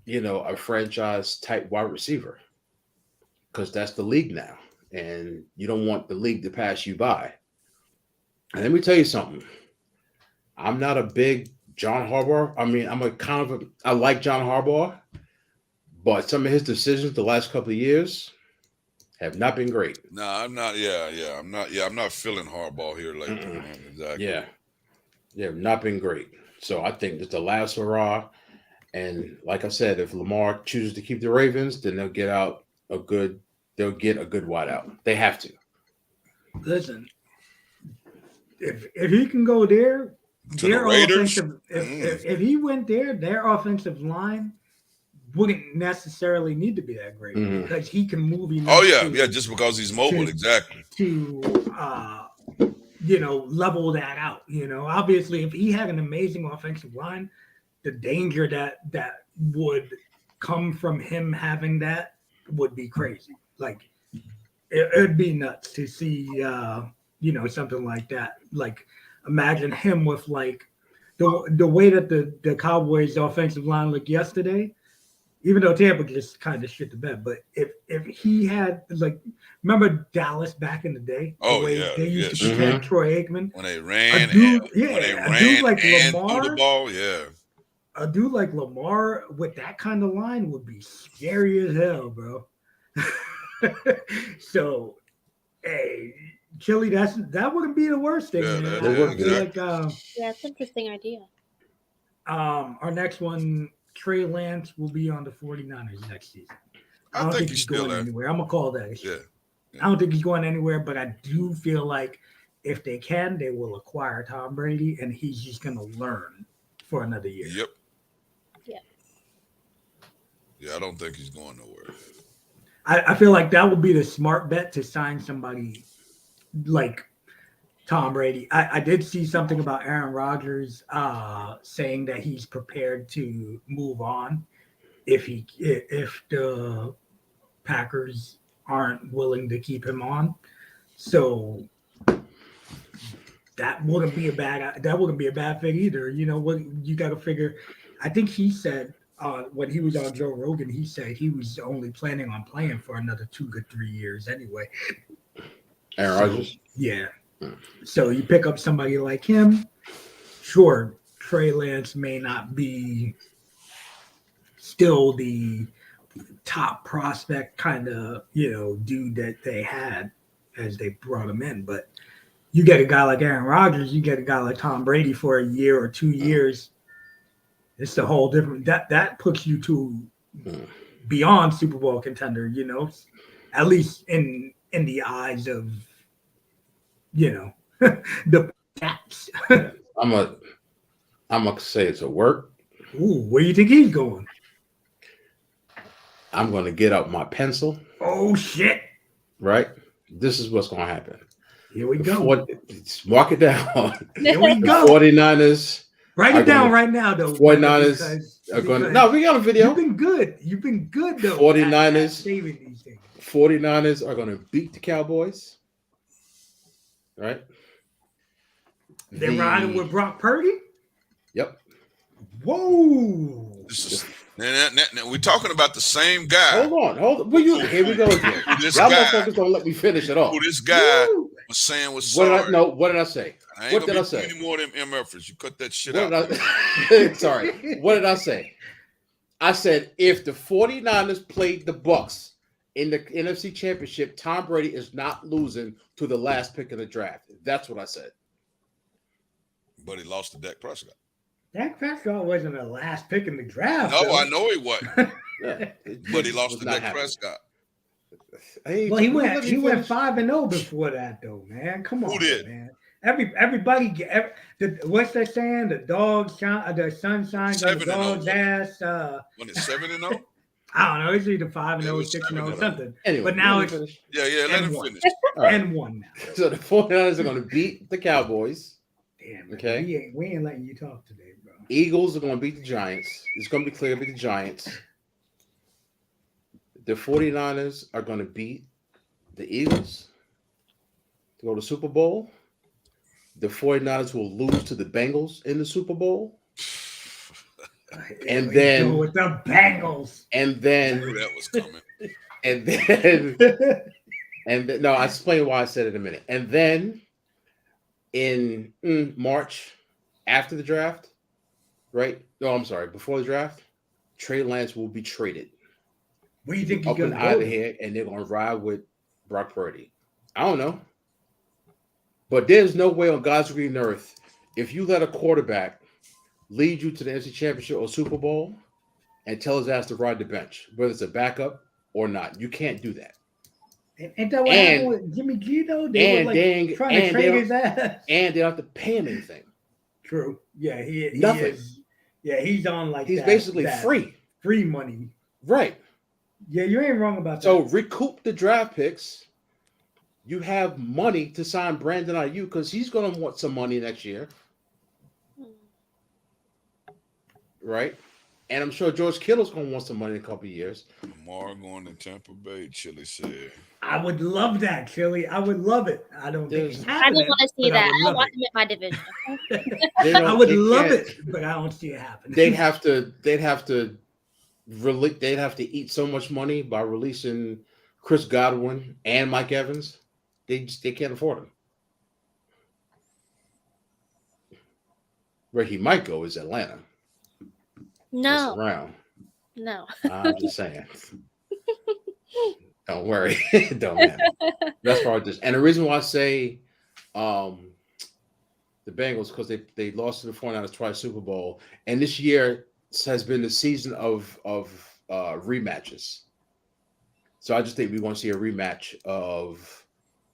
a franchise type wide receiver. Because that's the league now. And you don't want the league to pass you by. And let me tell you something. I'm not a big John Harbaugh. I mean, I like John Harbaugh, but some of his decisions the last couple of years have not been great. No, I'm not. Yeah. I'm not feeling hardball here lately. Man. Exactly. Yeah, not been great. So I think it's the last hurrah. And like I said, if Lamar chooses to keep the Ravens, then they'll get a good wideout. They have to. Listen, if he can go there, To their the Raiders? offensive. If he went there, their offensive line wouldn't necessarily need to be that great because he can move enough. Oh yeah, just because he's mobile, exactly. To level that out. Obviously, if he had an amazing offensive line, the danger that would come from him having that would be crazy. Like it'd be nuts to see something like that. Like imagine him with like the way that the Cowboys offensive line looked yesterday, even though Tampa just kind of shit the bed. But if he had remember Dallas back in the day? Oh the yeah, they used to protect Troy Aikman when they ran, a dude when they like ran and Lamar threw the ball, yeah. a dude like Lamar with that kind of line would be scary as hell, bro. So, hey, Chili, that wouldn't be the worst thing, Yeah, man. that, It I would yeah, be. feel exactly. like Yeah, it's an interesting idea. our next one, Trey Lance, will be on the 49ers next season. I I don't think think he's he's still going there. anywhere. I'm gonna call that a Yeah. shit. I don't think he's going anywhere, but I do feel like if they can, they will acquire Tom Brady, and he's just gonna learn for another year. Yep. Yeah. Yeah, I don't think he's going nowhere. I feel like that would be the smart bet to sign somebody like Tom Brady. I did see something about Aaron Rodgers saying that he's prepared to move on if the Packers aren't willing to keep him on. So that wouldn't be a bad fit either. You know what, you got to figure. I think he said when he was on Joe Rogan, he said he was only planning on playing for another 2 to 3 years anyway. Aaron So Rodgers. yeah, so you pick up somebody like him. Sure, Trey Lance may not be still the top prospect kind of dude that they had as they brought him in, but you get a guy like Aaron Rodgers, you get a guy like Tom Brady for a year or 2 years. It's a whole different that puts you to beyond Super Bowl contender, at least in the eyes of the cats. I'm gonna say it's a work. Ooh, where you think he's going? I'm gonna get out my pencil. Oh shit! Right. This is what's gonna happen. Here we The go. mark it down. Here we The go. 49ers. Write are it down gonna- right now, though. 49ers are going to. No, we got a video. You've been good. You've been good though. 49ers. at saving these things. 49ers are going to beat the Cowboys. Right. They're riding with Brock Purdy. Yep. Whoa. This is, now, we're talking about the same guy. Hold on. Here we go again. This Y'all guy- motherfuckers don't let me finish at all. Who this guy Woo. was saying was What sorry. did I? No. What did I say? I ain't What gonna did I be say? any more of them MFers. You cut that shit What out. did I? Sorry. What did I say? I said if the 49ers played the Bucks in the NFC Championship, Tom Brady is not losing to the last pick of the draft. That's what I said. But he lost to Dak Prescott. Dak Prescott wasn't the last pick in the draft. No, though. I know he wasn't. Yeah. But he lost was to not Dak happening. Prescott. Hey, Well, he let went me he went finish. 5-0 before that, though, man. Come on, Who did? man. Everybody what's that saying? The sun shines on the 7-0. dog's ass. When it's 7-0? I don't know. It's either 5-0, It was 6-0, 7-0. something. Anyway, But now let me it's finish. Yeah, let And him one. finish. All right. and one now. So the 49ers are going to beat the Cowboys. Damn, man, Okay. we ain't letting you talk today, bro. Eagles are going to beat the Giants. It's going to be clear to beat the Giants. The 49ers are going to beat the Eagles to go to the Super Bowl. The 49ers will lose to the Bengals in the Super Bowl. And Here we then- go with the Bengals. And I then, knew that was coming. no, I'll explain why I said it in a minute. And then in March, after the draft, right? No, I'm sorry, before the draft, Trey Lance will be traded Where do you think he's up and gonna out go? of here, and they're gonna ride with Brock Purdy. I don't know, but there's no way on God's green earth if you let a quarterback lead you to the NFC Championship or Super Bowl and tell his ass to ride the bench, whether it's a backup or not. You can't do that. Ain't that what happened with Jimmy G though? They were like trying to trade his ass. And they don't have to pay him anything. True. Yeah, he Nothing. is. Yeah, he's on like He's that, basically that free. free money. Right. Yeah, you ain't wrong about that. So recoup the draft picks. You have money to sign Brandon Ayuk because he's going to want some money next year. Right. And I'm sure George Kittle's going to want some money in a couple of years. Lamar going to Tampa Bay, Chili said. I would love that, Chili. I would love it. I don't think it's I happening. didn't want to see but I that. would I love want it. him in my division. They I would they love can't- it, but I don't see it happening. They'd have to eat so much money by releasing Chris Godwin and Mike Evans. They can't afford them. Where he might go is Atlanta. mess No, around. no. I'm just saying. Don't worry. Don't matter. That's probably just. And the reason why I say the Bengals, because they lost to the 49ers twice Super Bowl, and this year has been the season of rematches. So I just think we're going to see a rematch of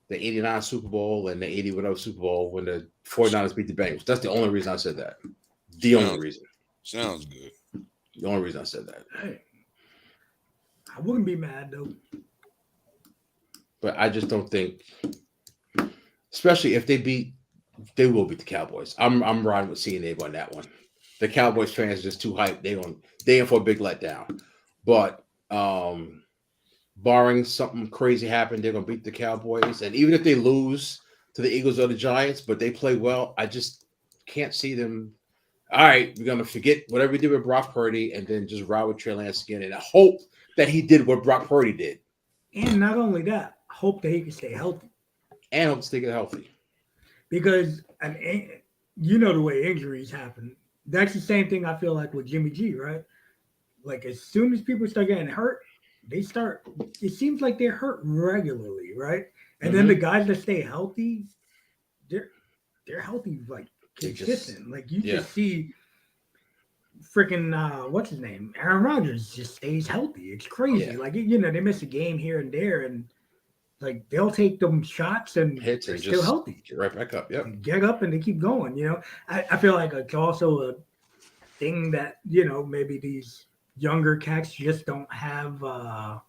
the 89 Super Bowl and the 80 whatever Super Bowl when the 49ers beat the Bengals. That's the only reason I said that. The only reason. Sounds good. The only reason I said that. Hey, I wouldn't be mad though. But I just don't think, especially if they will beat the Cowboys. I'm riding with CNA on that one. The Cowboys fans are just too hyped. They in for a big letdown. But barring something crazy happen, they're gonna beat the Cowboys. And even if they lose to the Eagles or the Giants, but they play well, I just can't see them. All right, we're gonna forget whatever we did with Brock Purdy and then just ride with Trey Lance again and hope that he did what Brock Purdy did. And not only that, hope that he can stay healthy. And hope to stay healthy. Because you know the way injuries happen. That's the same thing I feel like with Jimmy G, right? Like as soon as people start getting hurt, it seems like they're hurt regularly, right? And then the guys that stay healthy, they're healthy like consistent. Like you just see freaking what's his name? Aaron Rodgers just stays healthy. It's crazy. Like they miss a game here and there, and like they'll take them shots and hits they're and still just healthy. get right back up. Yep. And get up and they keep going. I feel like it's also a thing that maybe these younger cats just don't have. What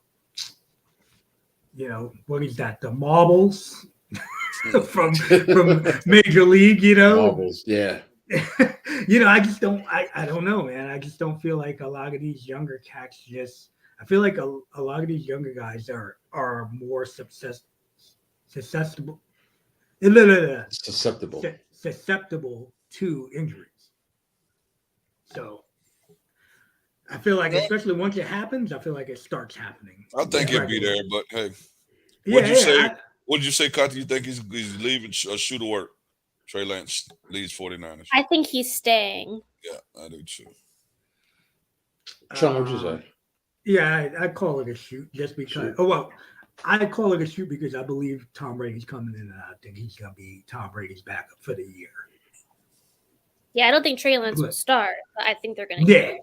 is that? The marbles from Major League. Marbles, yeah. I just don't. I don't know, man. I just don't feel like a lot of these younger cats just. I feel like a lot of these younger guys are more susceptible to injuries. So I feel like, especially once it happens, I feel like it starts happening. I think he'll be there, but hey, say? What'd you say, Kati? You think he's leaving a shoe to work? Trey Lance leads 49ers. I think he's staying. Yeah, I do too. Sean, what'd you say? Yeah, I call it a shoot just because. I call it a shoot because I believe Tom Brady's coming in, and I think he's going to be Tom Brady's backup for the year. Yeah, I don't think Trey Lance will start, but I think they're going to.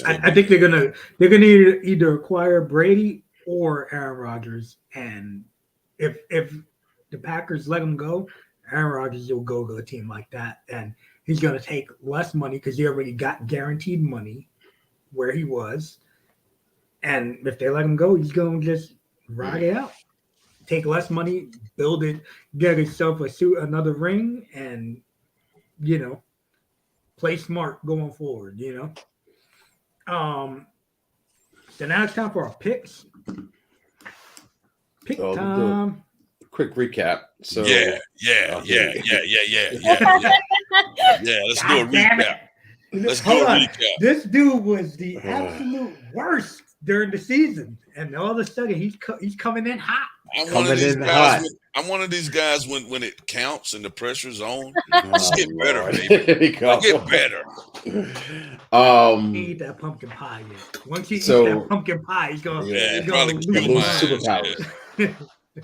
I think they're going to either acquire Brady or Aaron Rodgers, and if the Packers let him go, Aaron Rodgers will go to a team like that, and he's going to take less money because he already got guaranteed money where he was. And if they let him go, he's going to just ride it out, take less money, build it, get himself another ring, and, play smart going forward, So now it's time for our picks. Pick time. Quick recap. So yeah. Let's do a recap. This dude was the absolute worst during the season, and all of a sudden he's coming in hot. I'm one of these guys when it counts and the pressure's on. Just get better, baby. Get better. He eat that pumpkin pie yet. Once he eats that pumpkin pie, he's gonna lose superpowers.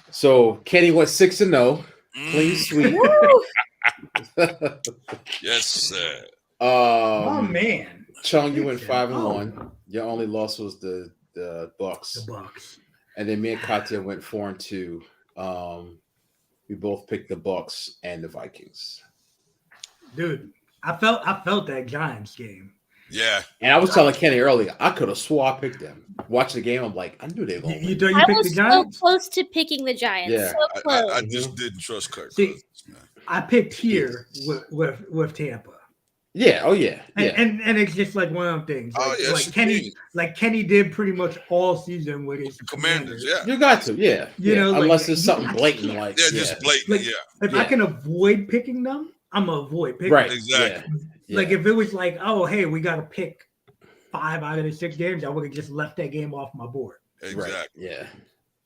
So Kenny went 6-0. Clean sweep. Yes, sir. Oh man. Chung, you went 5-1. Your only loss was the Bucks. The Bucks. And then me and Katya went 4-2. We both picked the Bucks and the Vikings. Dude, I felt that Giants game. Yeah. And I was telling Kenny earlier, I could have swore I picked them. Watching the game, I'm like, I knew they were going to win. I was so close to picking the Giants. Yeah. So close. I just didn't trust Kirk. See, I picked here with Tampa. Yeah. Oh yeah. And it's just like one of them things. Like Kenny did pretty much all season with his Commanders. Yeah. You got to. Yeah. Unless there's something blatant like. Yeah, just blatant. If I can avoid picking them, I'm gonna avoid picking. Right. Them. Exactly. Yeah. Like if it was like, oh hey, we got to pick 5 out of the 6 games, I would have just left that game off my board. Exactly. Right. Yeah.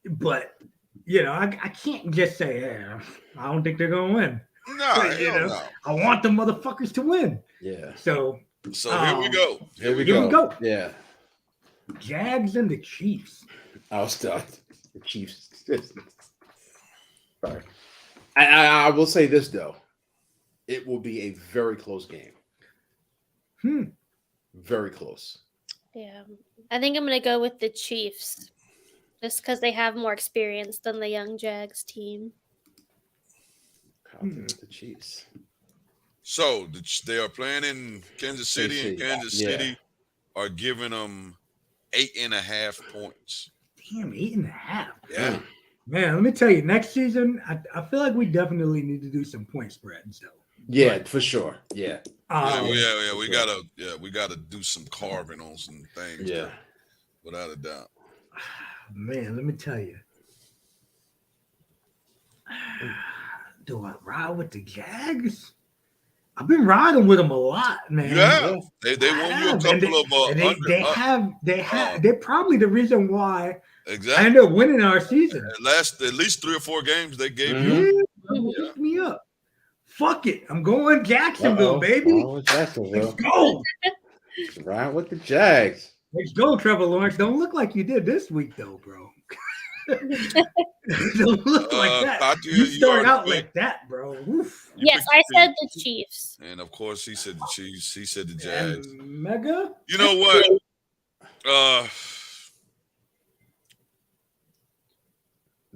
But I can't just say, yeah, I don't think they're gonna win. No, I want the motherfuckers to win. Yeah. So So here we go. Here we Here we go. go. Yeah. Jags and the Chiefs. I'll start. The Chiefs. Sorry. I will say this though. It will be a very close game. Very close. Yeah. I think I'm going to go with the Chiefs just because they have more experience than the young Jags team. The Chiefs. So they are playing in Kansas City, and Kansas City are giving them 8.5 points. Damn, 8.5. Yeah. Man, let me tell you, next season, I feel like we definitely need to do some point spreads, though. Yeah, for sure. Yeah. We gotta do some carving on some things. Yeah. Without a doubt. Man, let me tell you. Do I ride with the Jags? I've been riding with them a lot, man. Yeah, they won you a couple of they're probably the reason why exactly I ended up winning our season. At least 3 or 4 games they gave you. Pick me up. Fuck it. I'm going Jacksonville, baby. Jacksonville. Let's go. Ride with the Jags. Let's go, Trevor Lawrence. Don't look like you did this week, though, bro. Don't look like that. Katya, you started out like that, bro. Oof. Yes, I said the Chiefs. And of course, he said the Chiefs. He said the Jags. And Mega? You know what?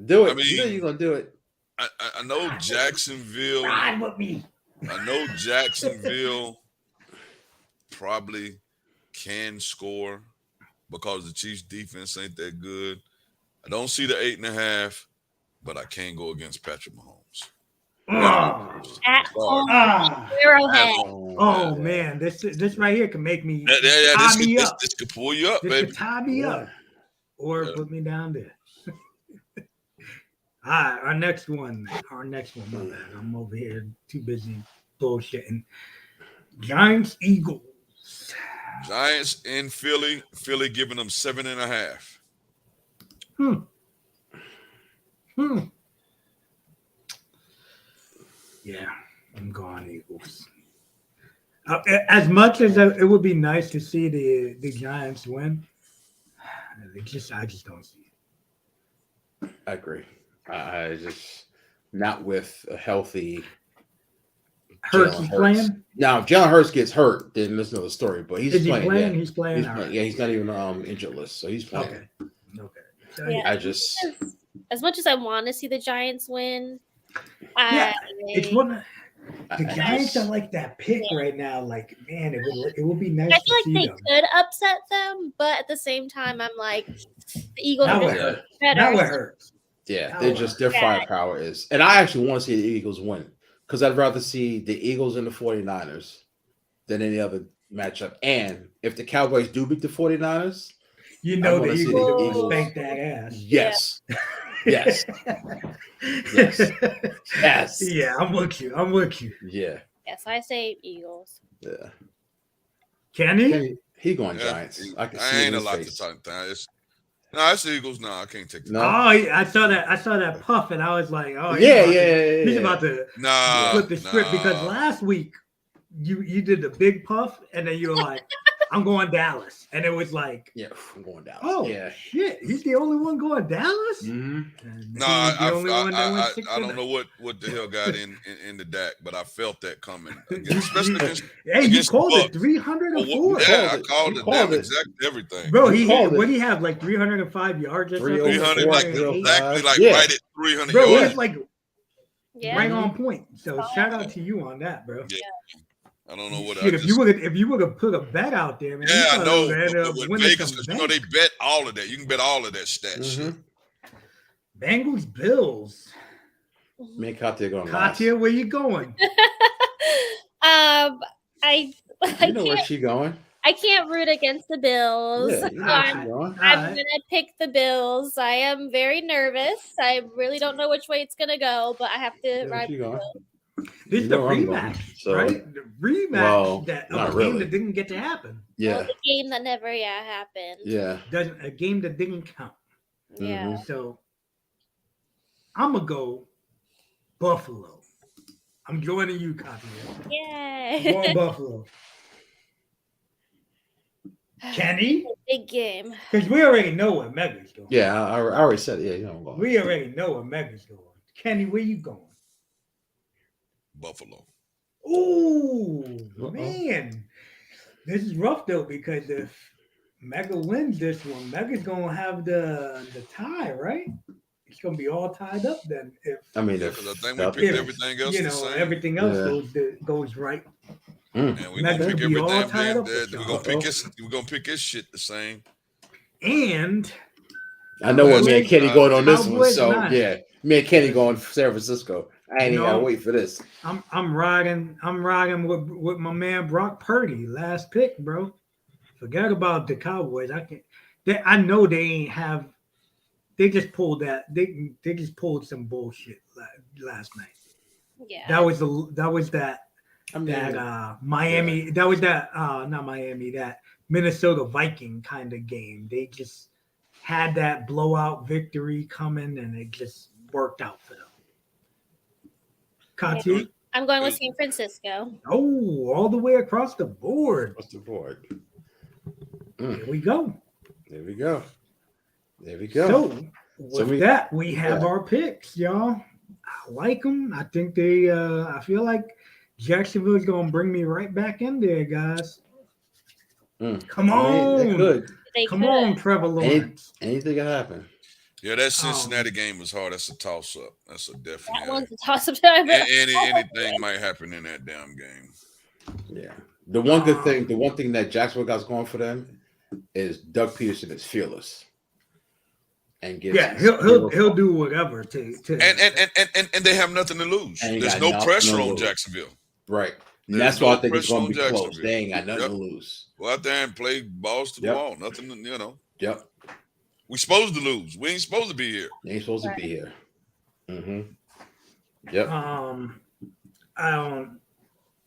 Do it. I mean, you know you're gonna do it. I know Jacksonville. Ride with me. I know Jacksonville probably can score because the Chiefs' defense ain't that good. I don't see the 8.5, but I can't go against Patrick Mahomes. At home, Arrowhead. Oh man, this right here can make me tie me up. This could pull you up, this baby. Could tie me up, or put me down there. All right, our next one. My bad. I'm over here too busy bullshitting. Giants, Eagles. Giants in Philly. Philly giving them 7.5. Yeah, I'm going Eagles. As much as it would be nice to see the Giants win, I just don't see it. I agree. I just not with a healthy. Hurts is playing. Now, if Jalen Hurts gets hurt, then there's another story. But he's playing. Playing? Yeah. He's playing. Yeah, he's not even injured list, so he's playing. Okay. So, yeah, as much as I want to see the Giants win, it's one. The Giants are like that pick right now. Like, man, it would be nice. I feel like they could upset them, but at the same time, I'm like, the Eagles are just better. Now it hurts. Yeah, their firepower is, and I actually want to see the Eagles win because I'd rather see the Eagles and the 49ers than any other matchup. And if the Cowboys do beat the 49ers, the Eagles will spank that ass. Yes. Yes. Yeah, I'm with you. Yeah. Yes, I say Eagles. Yeah. Can he? He going Giants. I ain't a lot to talk about. It's the Eagles. No, I can't take that. No. Oh, I saw that puff, and I was like, oh, he's about to flip the script because last week you did the big puff, and then you were like, I'm going Dallas, and it was like, I'm going Dallas. Oh shit, he's the only one going Dallas. Mm-hmm. No, I don't know what the hell got in the Dak, but I felt that coming. Especially against you called it 304. Yeah, I called it exactly everything. Bro, what do you have, like 305 yards or something? 300, exactly, right at 300 bro, yards. It's like right on point. So shout out to you on that, bro. Yeah. I don't know what. If you would have put a bet out there, man. Yeah, I know. With Vegas, they bet all of that. You can bet all of that stat shit. Bengals, Bills. Me and Katya going. Katya, where you going? You know where she going. I can't root against the Bills. Yeah, I'm gonna pick the Bills. I am very nervous. I really don't know which way it's gonna go, but I have to ride with the Bills. This is the rematch, right? The rematch game that didn't get to happen. Yeah, the game that never happened. Yeah, a game that didn't count. Yeah. So I'm gonna go Buffalo. I'm joining you, Katya. Yay! I'm going Buffalo. Kenny? Big game. Because we already know where Mega's going. Yeah, I already said it. Yeah, you know I'm going. We already know where Mega's going. Kenny, where you going? Buffalo. Ooh, Uh-oh. man. This is rough, though, because if Mega wins this one, Mega's going to have the tie, right? It's going to be all tied up then. If I mean, Because I think we if- picked if, everything else you the know, same. everything else Yeah. goes right. And we're Mega gonna pick could be every all damn tied thing up with that we're y'all. gonna pick his shit the same. And I know what me and Cowboys- Kenny going on this one. Cowboys So not. yeah, me and Kenny going to San Francisco. I ain't even gotta No. wait for this. I'm riding with my man Brock Purdy, last pick, bro. Forget about the Cowboys. I know they ain't have. They just pulled that. They just pulled some bullshit last night. Yeah. That was that I mean, that Miami. yeah. That was that not Miami. That Minnesota Viking kind of game. They just had that blowout victory coming, and it just worked out for them. Kati? I'm going with San Francisco. Oh, all the way across the board. What's the board? Here we go. There we go. There we go. So with that, we have yeah. our picks, y'all. I like them. I think they. I feel like Jacksonville's gonna bring me right back in there, guys. Come on, They could. Come on, Trevor Lawrence. Anything can happen. Yeah, that Cincinnati game was hard. That's a toss up. That's a That definite. one's a toss up. Anything might happen in that damn game. Yeah. The one good thing, the one thing that Jacksonville got going for them is Doug Peterson is fearless. And gets he'll do whatever to and they have nothing to lose. And There's no pressure on Jacksonville. Right. And that's why I think it's going to be close. They ain't got nothing to lose. Go out there and play balls to the wall. Nothing, Yep. We supposed to lose. We ain't supposed to be here. They ain't supposed to be here. Mm-hmm. Yep.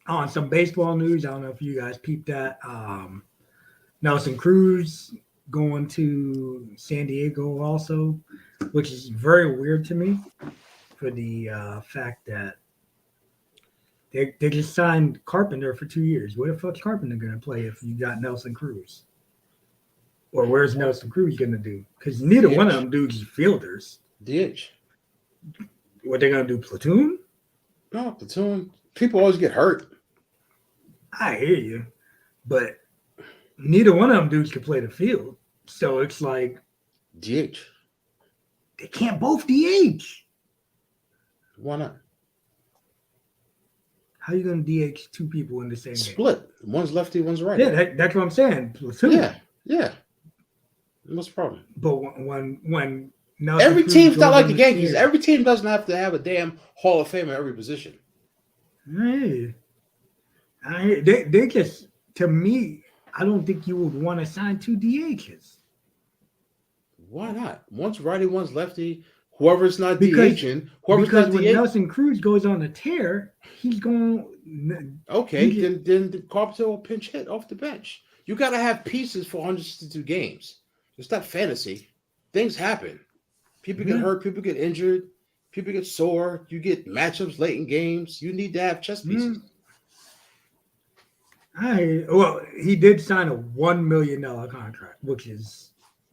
On some baseball news, I don't know if you guys peeped that. Nelson Cruz going to San Diego also, which is very weird to me for the fact that they just signed Carpenter for 2 years. Where the fuck's Carpenter going to play if you got Nelson Cruz? Or where's Nelson Cruz going to do? Because neither one of them dudes are fielders. DH. What they going to do, platoon? No, platoon. People always get hurt. I hear you. But neither one of them dudes can play the field. So it's like DH. They can't both DH. Why not? How you gonna DH two people in the same game? Split. One's lefty, one's righty. Yeah, that's what I'm saying. Platoon. Yeah. What's the problem? But when Nelson every Cruz team's not goes like on the Yankees. field- Every team doesn't have to have a damn Hall of Fame at every position. Hey, they just, to me, I don't think you would want to sign two DHs. Why not? One's righty, one's lefty. Whoever's not Because DHing, when DH, Nelson Cruz goes on a tear, he's going. okay, then the Carpenter will pinch hit off the bench. You got to have pieces for 162 games. It's not fantasy. Things happen. People get hurt. People get injured. People get sore. You get matchups late in games. You need to have chess pieces. He did sign a $1 million contract, which is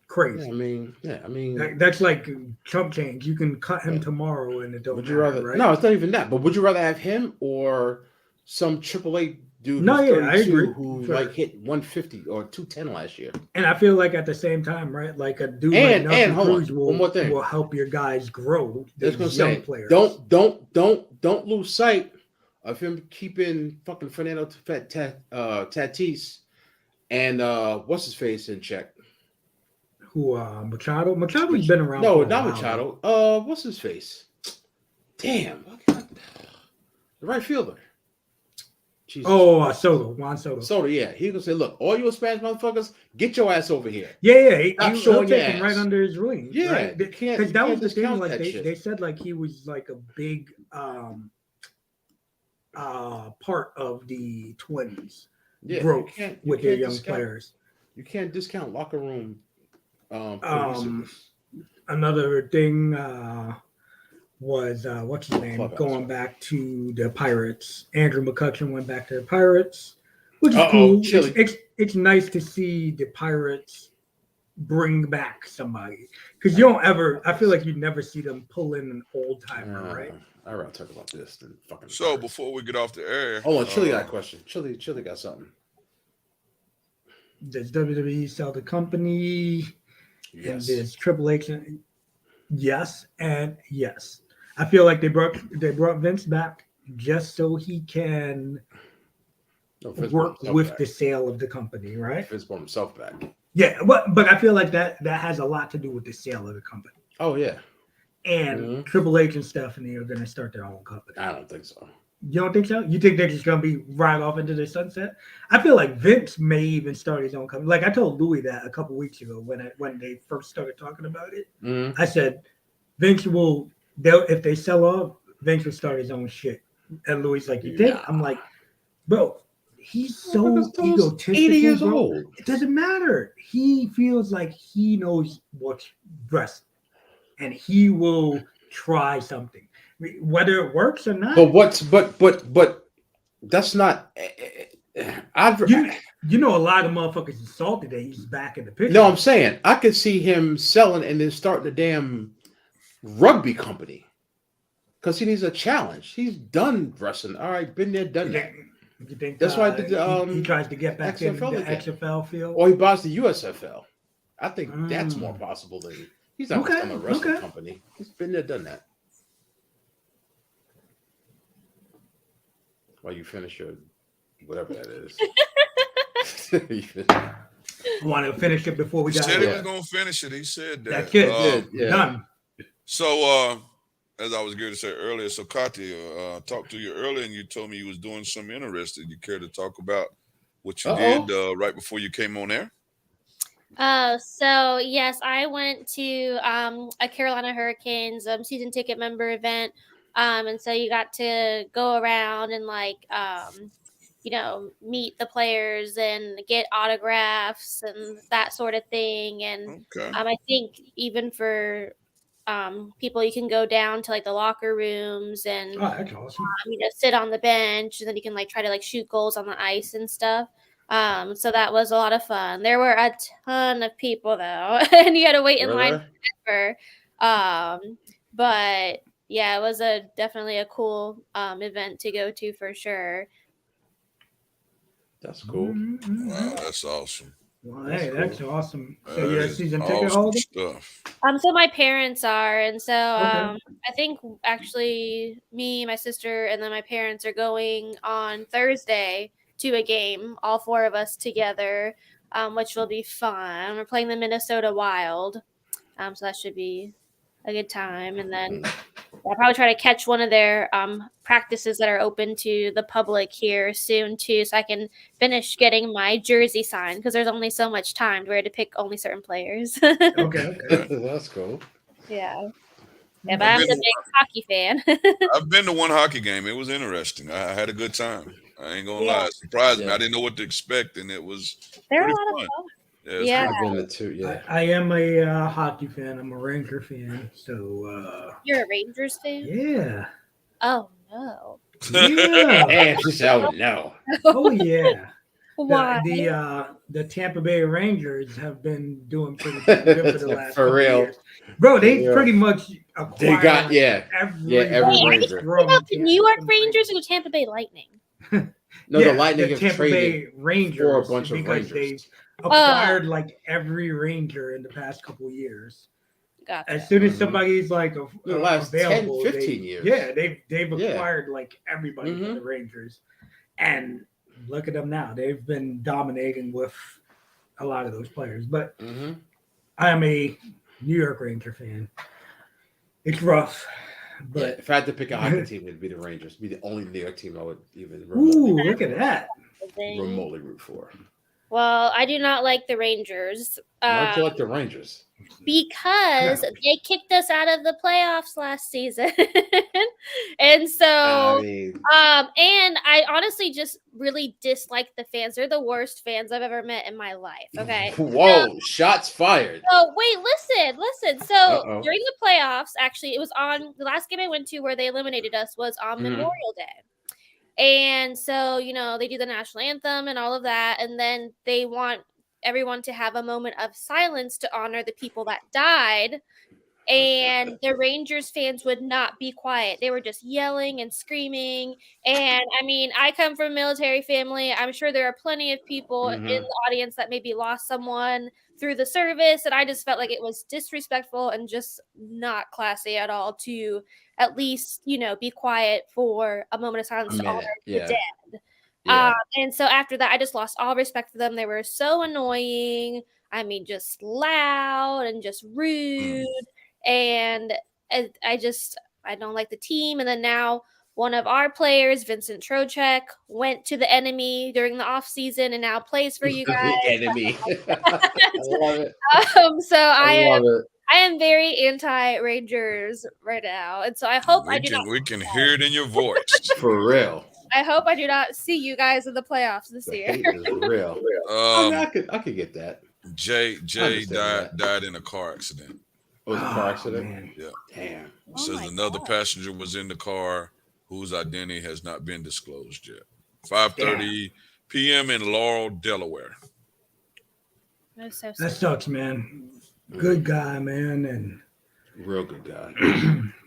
crazy. I mean, that's like chump change. You can cut him tomorrow, and it don't. Would you rather? Right? No, it's not even that. But would you rather have him or some AAA dude? No, who's 32 I agree. Who like hit 150 or 210 last year? And I feel like at the same time, right? Like a dude And like Nelson Cruz one more thing. will help your guys grow. That's gonna Young say, players. don't lose sight of him keeping fucking Fernando Tatis and what's his face in check. Who Machado? Machado's been around. No, for a not while. Machado. What's his face? Damn, the right fielder. Jesus. Juan Soto. Soto, yeah. He gonna say, look, all you Spanish motherfuckers, get your ass over here. Yeah. Stop He'll showing take your him ass. right under his wing. Yeah, right? Because that was the thing. Like they said, like he was like a big part of the Twins growth with their young players. You can't discount locker room. Another thing was what's his name Clubhouse. going back to the Pirates. Andrew McCutcheon went back to the Pirates. which is Uh-oh, cool. Chili. It's nice to see the Pirates bring back somebody because you don't ever. I feel like you never see them pull in an old timer, right? I'd rather talk about this than fucking. So Pirates. before we get off the air, Hold on, Chili got a question. Chili got something. Does WWE sell the company? And Yes. there's Triple H. Yes and yes. I feel like they brought Vince back just so he can No, Vince work brought himself with back. the sale of the company, right? Vince brought himself back. Yeah, but I feel like that has a lot to do with the sale of the company. Oh yeah. And Triple H and Stephanie are going to start their own company. I don't think so. You don't think so? You think they're just going to be right off into the sunset? I feel like Vince may even start his own company. Like I told Louis that a couple weeks ago when they first started talking about it. I said Vince will. If they sell off, Vince will start his own shit. And Louis like, you think? I'm like, bro, he's so egotistical. 80 years bro. old. It doesn't matter. He feels like he knows what's best, and he will try something, whether it works or not. But that's not. You know, a lot of motherfuckers is salty that he's back in the picture. No, I'm saying I could see him selling and then starting a damn rugby company because he needs a challenge. He's done wrestling. All right, been there, done that. You think That's why he tries to get back in the again. XFL field? Or he buys the USFL. I think that's more possible than he's not going to start a wrestling company. He's been there, done that. While you finish your whatever that is. I want to finish it before we he got. said he was going to finish it. He said that. That's it. Done. So, as I was going to say earlier, so Kati, talked to you earlier, and you told me you was doing something interesting. You care to talk about what you did right before you came on air? So yes, I went to a Carolina Hurricanes season ticket member event, and so you got to go around and meet the players and get autographs and that sort of thing. And I think even for people, you can go down to like the locker rooms and that's awesome. sit on the bench, and then you can try to shoot goals on the ice and stuff. So that was a lot of fun. There were a ton of people though, and you had to wait in line forever. But yeah, it was definitely a cool event to go to for sure. That's cool. Wow, that's awesome. Well, hey, that's awesome. So you're a season ticket holder? Stuff. So my parents are, and so I think actually me, my sister, and then my parents are going on Thursday to a game, all four of us together, which will be fun. We're playing the Minnesota Wild, so that should be a good time. And then I'll probably try to catch one of their practices that are open to the public here soon too, so I can finish getting my jersey signed because there's only so much time where to pick only certain players. Okay. That's cool. Yeah, but I'm a big hockey fan. I've been to one hockey game. It was interesting. I had a good time. I ain't gonna lie. It surprised me. I didn't know what to expect, and it was They're pretty a lot fun. of fun. Yeah, I've been there too. I am a hockey fan. I'm a Ranger fan. So you're a Rangers fan? Yeah. Oh no. Yeah. And she said, "Oh no." Oh yeah. Why? The Tampa Bay Rangers have been doing pretty good for the last For couple real. years. Bro, they pretty much acquired They got every Ranger. About the New York Rangers or the Tampa Bay Lightning? No, the Lightning have Tampa Bay traded Rangers for a bunch of because Rangers. they acquired every Ranger in the past couple years. Gotcha. As soon as somebody's the last 10, available, 15 years. Yeah, they've acquired everybody for the Rangers. And look at them now. They've been dominating with a lot of those players. But I am a New York Ranger fan. It's rough. But if I had to pick a hockey team, it'd be the Rangers. It'd be the only New York team I would even look at that. remotely root for. Well, I do not like the Rangers. Why don't you like the Rangers? Because they kicked us out of the playoffs last season. And so and I honestly just really dislike the fans. They're the worst fans I've ever met in my life. Okay. Whoa, shots fired. So wait, listen. So during the playoffs, actually, it was on the last game I went to where they eliminated us was on Memorial Day. And so, they do the national anthem and all of that. And then they want everyone to have a moment of silence to honor the people that died. And the Rangers fans would not be quiet. They were just yelling and screaming. And I mean, I come from a military family. I'm sure there are plenty of people in the audience that maybe lost someone through the service. And I just felt like it was disrespectful and just not classy at all to at least, be quiet for a moment of silence to honor the dead. And so after that, I just lost all respect for them. They were so annoying. I mean, just loud and just rude. And I don't like the team. And then now one of our players, Vincent Trocheck, went to the enemy during the off season and now plays for you guys. The enemy. I love it. So I love it. I am very anti-Rangers right now, and so I hope we can hear it in your voice. For real. I hope I do not see you guys in the playoffs this year. Hate is real. I could get that. Jay died in a car accident. It was a car accident? Man. Yeah. Damn. Says another passenger was in the car whose identity has not been disclosed yet. 5:30 p.m. in Laurel, Delaware. That sucks, man. Good guy, man, and real good guy.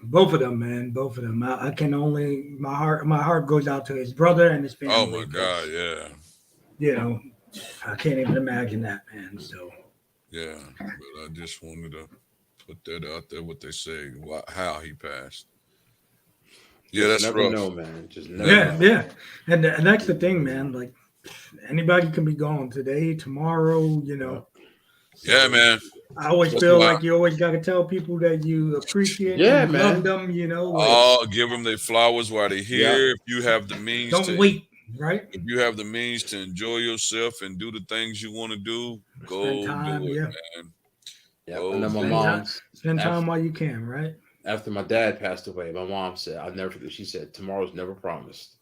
Both of them, man. Both of them. I can only my heart goes out to his brother and his family. Oh my God, yeah. I can't even imagine that, man. So yeah, but I just wanted to put that out there. What they say, how he passed. Yeah, that's never rough. know, man. Just never know. Yeah, and that's the thing, man. Like anybody can be gone today, tomorrow. So yeah, man. I always feel like you always got to tell people that you appreciate them, love them. Give them their flowers while they're here. If you have the means, don't wait. Right. If you have the means to enjoy yourself and do the things you want to do, go time, do it, man. Yeah, and then my mom spend time while you can, right? After my dad passed away, my mom said, "I'll never forget." She said, "Tomorrow's never promised."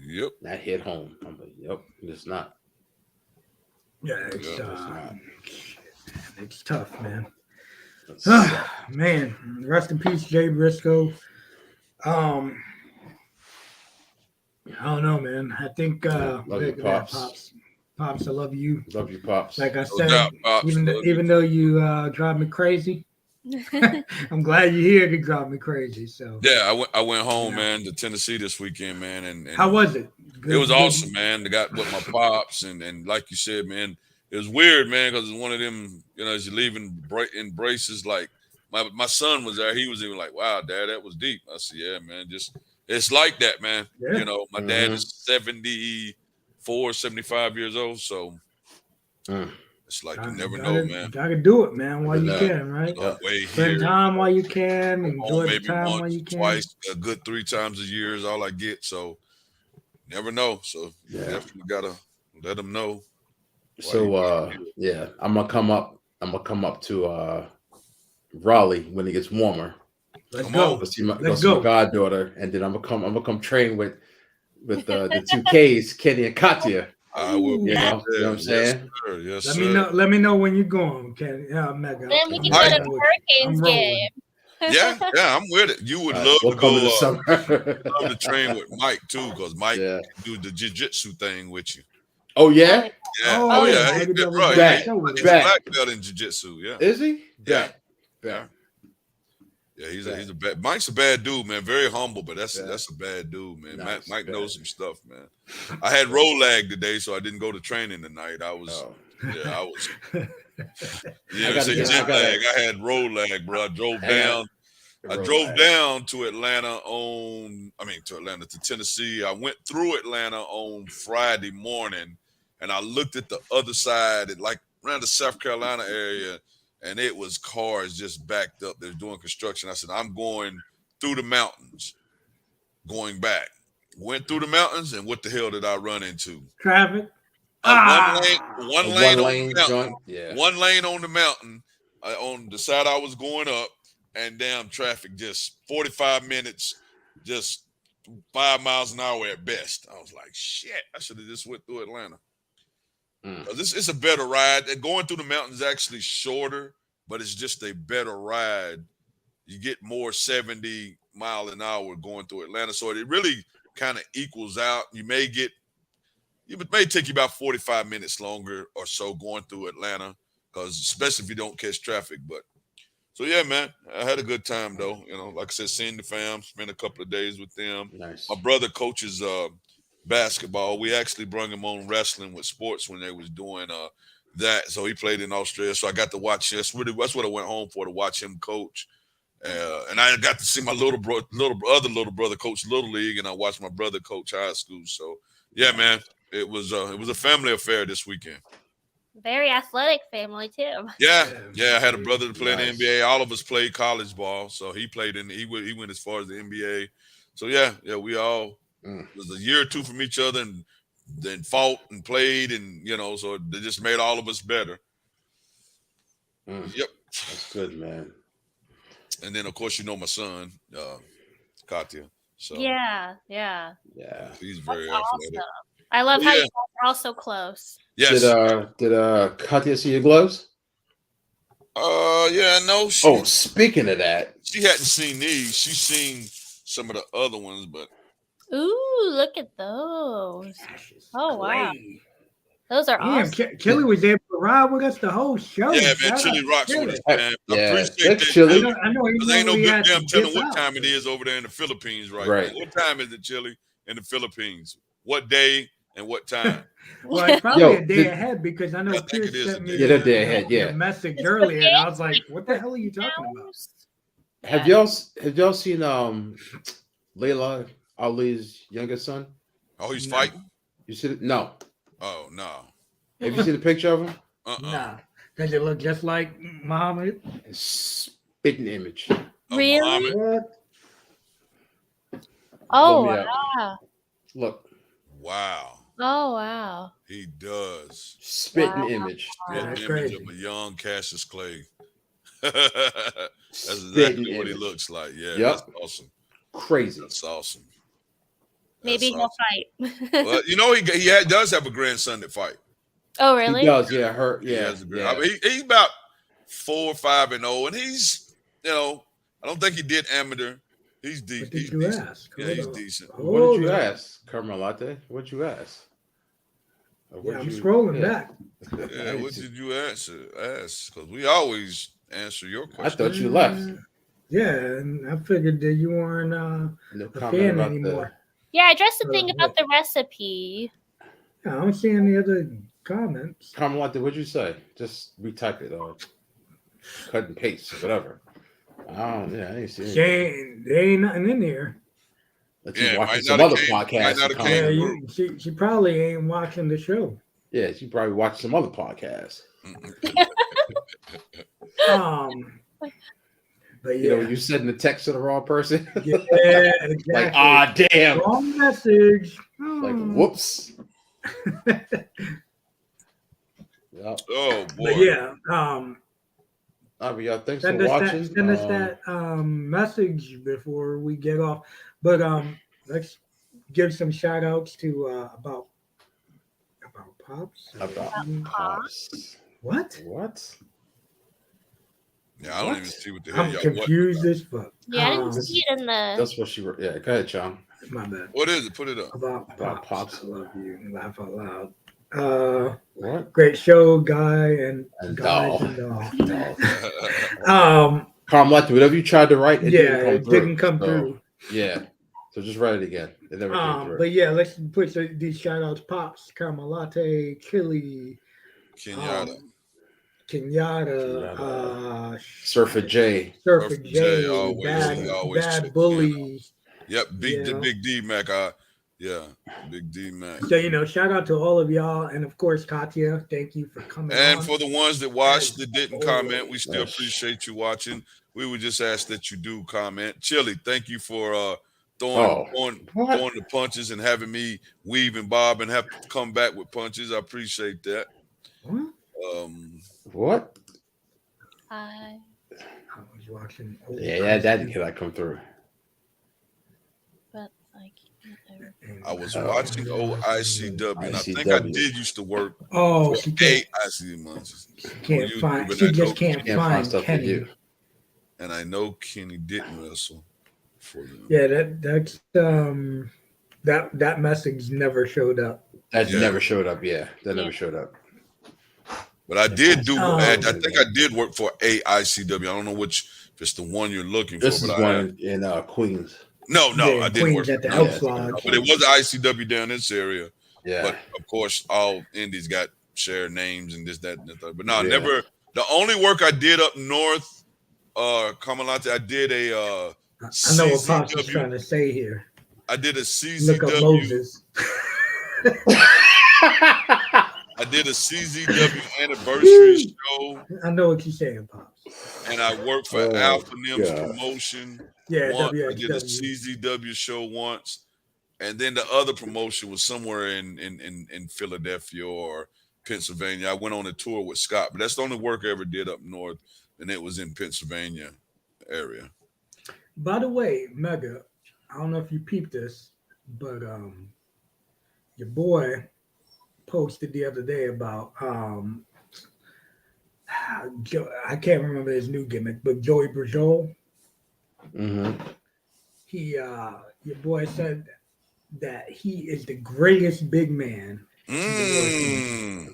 Yep. That hit home. I'm like, "Yep, it's not." Yeah, it's tough, man. Man, rest in peace, Jay Briscoe. I don't know, man. I think love you, Pops. Pops, I love you. Love you, Pops. Like I said, even though you drive me crazy, I'm glad you're here to drive me crazy. So yeah, I went home, man, to Tennessee this weekend, man. And how was it? It was awesome, man. I got with my pops, and like you said, man, it was weird, man, because it's one of them, as you're leaving embraces. Like my son was there, he was even like, "Wow, Dad, that was deep." I said, "Yeah, man, just." It's like that, man. Yeah. My dad is 74, 75 years old. So it's like you never know, man. You gotta do it, man, while you can, right? Spend time while you can, enjoy the time while you can. Twice, a good 3 times a year is all I get. So never know. So you definitely gotta let them know. So I'm gonna come up to Raleigh when it gets warmer. Let's go. Go see my goddaughter, and then I'm gonna come train with the 2Ks, Kenny and Katya. I will. You know what I'm saying? Yes, Let me know when you're going, Kenny. Mega. Then we can go to the Hurricanes game. Yeah, I'm with it. You would love to go. Love to train with Mike too, because Mike can do the jiu-jitsu thing with you. Oh yeah. Yeah. Oh yeah. He's good, bro. He's a black belt in jiu-jitsu. Yeah. Is he? Yeah. Yeah, he's a bad. Mike's a bad dude, man. Very humble, but that's a bad dude, man. No, Mike knows some stuff, man. I had road lag today, so I didn't go to training tonight. I was. Jet lag. I had road lag, bro. I drove down. To Tennessee. I went through Atlanta on Friday morning, and I looked at the other side, around the South Carolina area. And it was cars just backed up. They're doing construction. I said, I'm going through the mountains, going back. Went through the mountains, and what the hell did I run into? Traffic. One lane on the mountain. Yeah. One lane on the mountain, on the side I was going up, and damn traffic, just 45 minutes, just 5 miles an hour at best. I was like, shit, I should have just went through Atlanta. This is a better ride. Going through the mountains is actually shorter, but it's just a better ride. You get more 70 mile an hour going through Atlanta. So it really kind of equals out. It may take you about 45 minutes longer or so going through Atlanta, because especially if you don't catch traffic. But so yeah, man, I had a good time though. Like I said, seeing the fam, spent a couple of days with them. Nice. My brother coaches basketball. We actually brought him on wrestling with sports when they was doing that. So he played in Australia. So I got to watch. That's what I went home for, to watch him coach. And I got to see my other little brother coach Little League, and I watched my brother coach high school. So yeah, man, it was a family affair this weekend. Very athletic family too. Yeah. I had a brother that played Nice. in the NBA. All of us played college ball, so he played he went as far as the NBA. So yeah, we all was a year or two from each other, and then fought and played, and so they just made all of us better. Yep, that's good, man. And then of course my son, Katya. So Yeah. he's very That's athletic. awesome. I love how you guys are all so close. Yes. Did Katya see your gloves? Yeah, no. Speaking of that, she hadn't seen these. She's seen some of the other ones, but Ooh, look at those. Oh wow. Those are Damn, awesome. Chili was able to ride with us the whole show. yeah, man, Shout Chili out rocks Chili. with us, man. I appreciate thanks, that. Chili. I know he Because ain't no normally good has to damn telling dip what out. time it is over there in the Philippines right Right. now. What time is it, Chili, in the Philippines? What day and what time? Well, it's probably Yo, a day ahead, because I know I think Pierce it is sent a me day. Yeah, that day ahead, yeah. the message It's earlier, the and I was like, "What the hell are you talking about?" have y'all seen Layla Ali's youngest son? Oh, he's No. fighting? You see it? No. Oh, no. Have you seen a picture of him? Nah. Does it look just like Muhammad? Spitting image. Really? Muhammad. What? Oh Look me up. wow. Look, Wow. Oh wow. He does. spitting Wow. image. Yeah, An that's image crazy. of a young Cassius Clay. That's Spitting exactly what he image. looks like. Yeah, Yep. that's awesome. Crazy. That's awesome. Maybe That's he'll awesome. fight. Well, he does have a grandson that fight. Oh really? He does, yeah. He has a Yeah. I mean, he's about 4 or 5-0, and he's, I don't think he did amateur. He's What decent. did He's you decent. ask? Yeah, Hold he's on. decent. What did you Hold on. ask, Carmelate? What'd you ask? Or Yeah, what'd I'm you- scrolling yeah. back. Yeah, what did you ask? Because we always answer your I question. thought you left. Yeah, and I figured that you weren't No a comment fan about anymore. Yeah, I addressed the thing Look. about the recipe. Yeah, I don't see any other comments. Carmelite, what'd you say? Just retype it or cut and paste, whatever. I didn't see anything. There ain't nothing in there. Let Yeah, you watch might some not other have came- might podcasts. not and have came comment. through. She probably ain't watching the show. Yeah, she probably watched some other podcasts. But You know, yeah, when you send the text to the wrong person. yeah, exactly. Like, damn. Wrong message. Like, whoops. Yep. Oh, boy. But yeah, Y'all, thanks send for us watching. that, send us that message before we get off. But let's give some shout outs to about Pops. About Pops. What? Yeah, I don't even see what the hell I'm y'all confused as fuck. Yeah, I didn't see it in the. That's what she wrote. Yeah, go ahead, Sean. My bad. What is it? Put it up. About About Pops. Pops. I love you. Laugh out loud. What? Great show, Guy and Doll. Guys and Doll. Carmelite, whatever you tried to write, It didn't come through. Yeah. So just write it again. It never came through. But yeah, let's put these shout outs: Pops, Carmelate, Chili, Kenyatta, Surfer J. Surfer J, always Bad check Bullies. Yep, Big Yeah. D Mac. Big D Mac. So shout out to all of y'all, and of course Katya, thank you for coming. And on. for the ones that watched that As didn't always. comment, we still appreciate you watching. We would just ask that you do comment. Chili, thank you for throwing the punches and having me weave and bob and have to come back with punches. I appreciate that. What? I was watching. Yeah, that didn't come through. But like, I was watching OICW, and I think I ICW. did usst to work Oh, for she 8 can't, ICW months. can't find. She just can't find stuff for Kenny. you. And I know Kenny didn't wrestle for them. Yeah, that's That message never showed up. That Yeah. never showed up. Yeah, that never showed up. But I did do. Oh. I think I did work for AICW. I don't know which if it's the one you're looking This for. is But one in Queens. No, Yeah, I didn't work Queens at the no, Elks Lodge. but it was the ICW down this area. Yeah, But of course, all indies got shared names and this, that, and the third. But no, Yeah. never. The only work I did up north, Kamalate, I did a I know what Pops is trying to say here. I did a Look up CZW. Moses. I did a CZW anniversary show, I know what you're saying, Pops. and I worked for Oh, Alpha Nim's God. promotion. Yeah, Once. I did a WXW. CZW show once, and then the other promotion was somewhere in Philadelphia or Pennsylvania. I went on a tour with Scott, but that's the only work I ever did up north, and it was in Pennsylvania area. By the way, Mega, I don't know if you peeped this, but your boy posted the other day about I can't remember his new gimmick, but Joey Brajol. Mm-hmm. He your boy said that he is the greatest big man. Mm.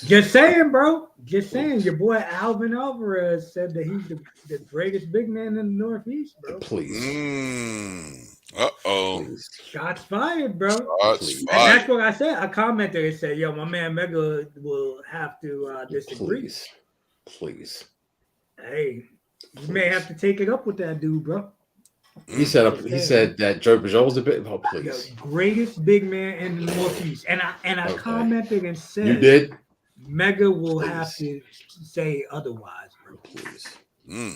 Just saying, bro. Just saying. Your boy Alvin Alvarez said that he's the greatest big man in the Northeast, bro. Please. Uh-oh. Shots fired, bro. Shots And fired. that's what I said. I commented and said, yo, my man Mega will have to disagree. Please. Hey, you may have to take it up with that dude, bro. He said that Joe Bajol's a bit. Oh, The please. greatest big man in the Northeast. And I Okay. commented and said, You did? Mega will Please. have to say otherwise, bro. Please.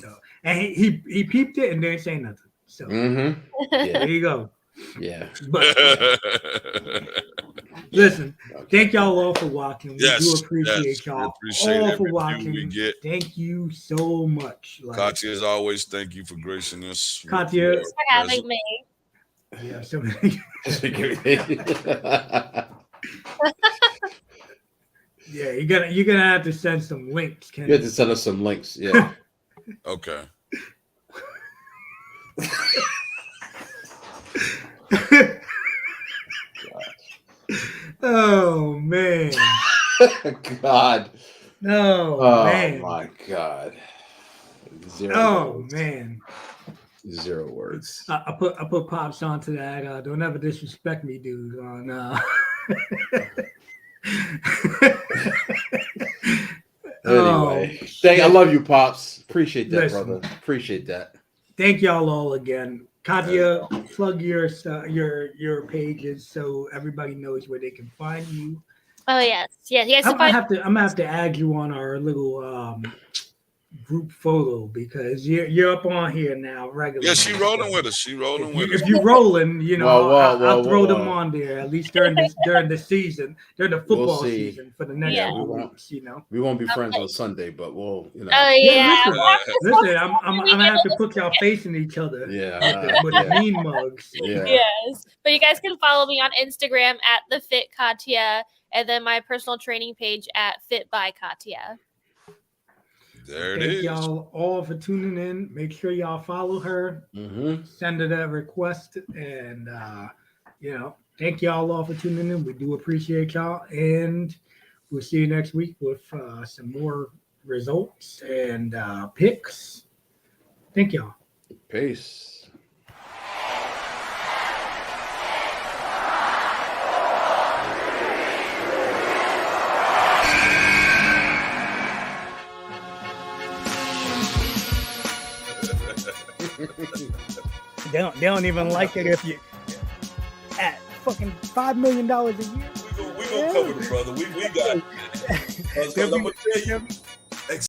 So, and he peeped it and didn't say nothing. So Mm-hmm. there Yeah. you go. Yeah. But listen, thank y'all all for watching. We do appreciate y'all appreciate all every for view watching. we get. Thank you so much. Katya, as always, thank you for gracing us. with Katya. your Thanks for having me. Yeah, so yeah, you're gonna have to send some links, Ken. You have to send us some links. Yeah. Okay. Oh man. God. No, Oh man. my God. Zero. Oh words. man. 0 words. I put Pops onto that. Don't ever disrespect me, dude. On Anyway, shit. I love you, Pops. Appreciate that, Listen. brother. Appreciate that. Thank y'all all again. Katya, plug your pages so everybody knows where they can find you. Oh yes. Yes. I'm gonna have to add you on our little group photo because you're up on here now regularly. Yeah, she rolling with us. If you're rolling, I'll throw them on there at least during the season, during the football season for the next couple weeks. We won't be friends on Sunday, but we'll. Oh yeah. Listen, I'm gonna have to put y'all facing each other. Yeah. With mean mugs. Yeah. Yes. But you guys can follow me on Instagram at the Fit Katya, and then my personal training page at Fit by Katya. There it Thank is. y'all all for tuning in. Make sure y'all follow her. Mm-hmm. Send her that request. And, thank y'all all for tuning in. We do appreciate y'all. And we'll see you next week with some more results and picks. Thank y'all. Peace. They don't even like it if you at fucking $5 million a year. We gonna cover the brother. We got it. I'm gonna tell you.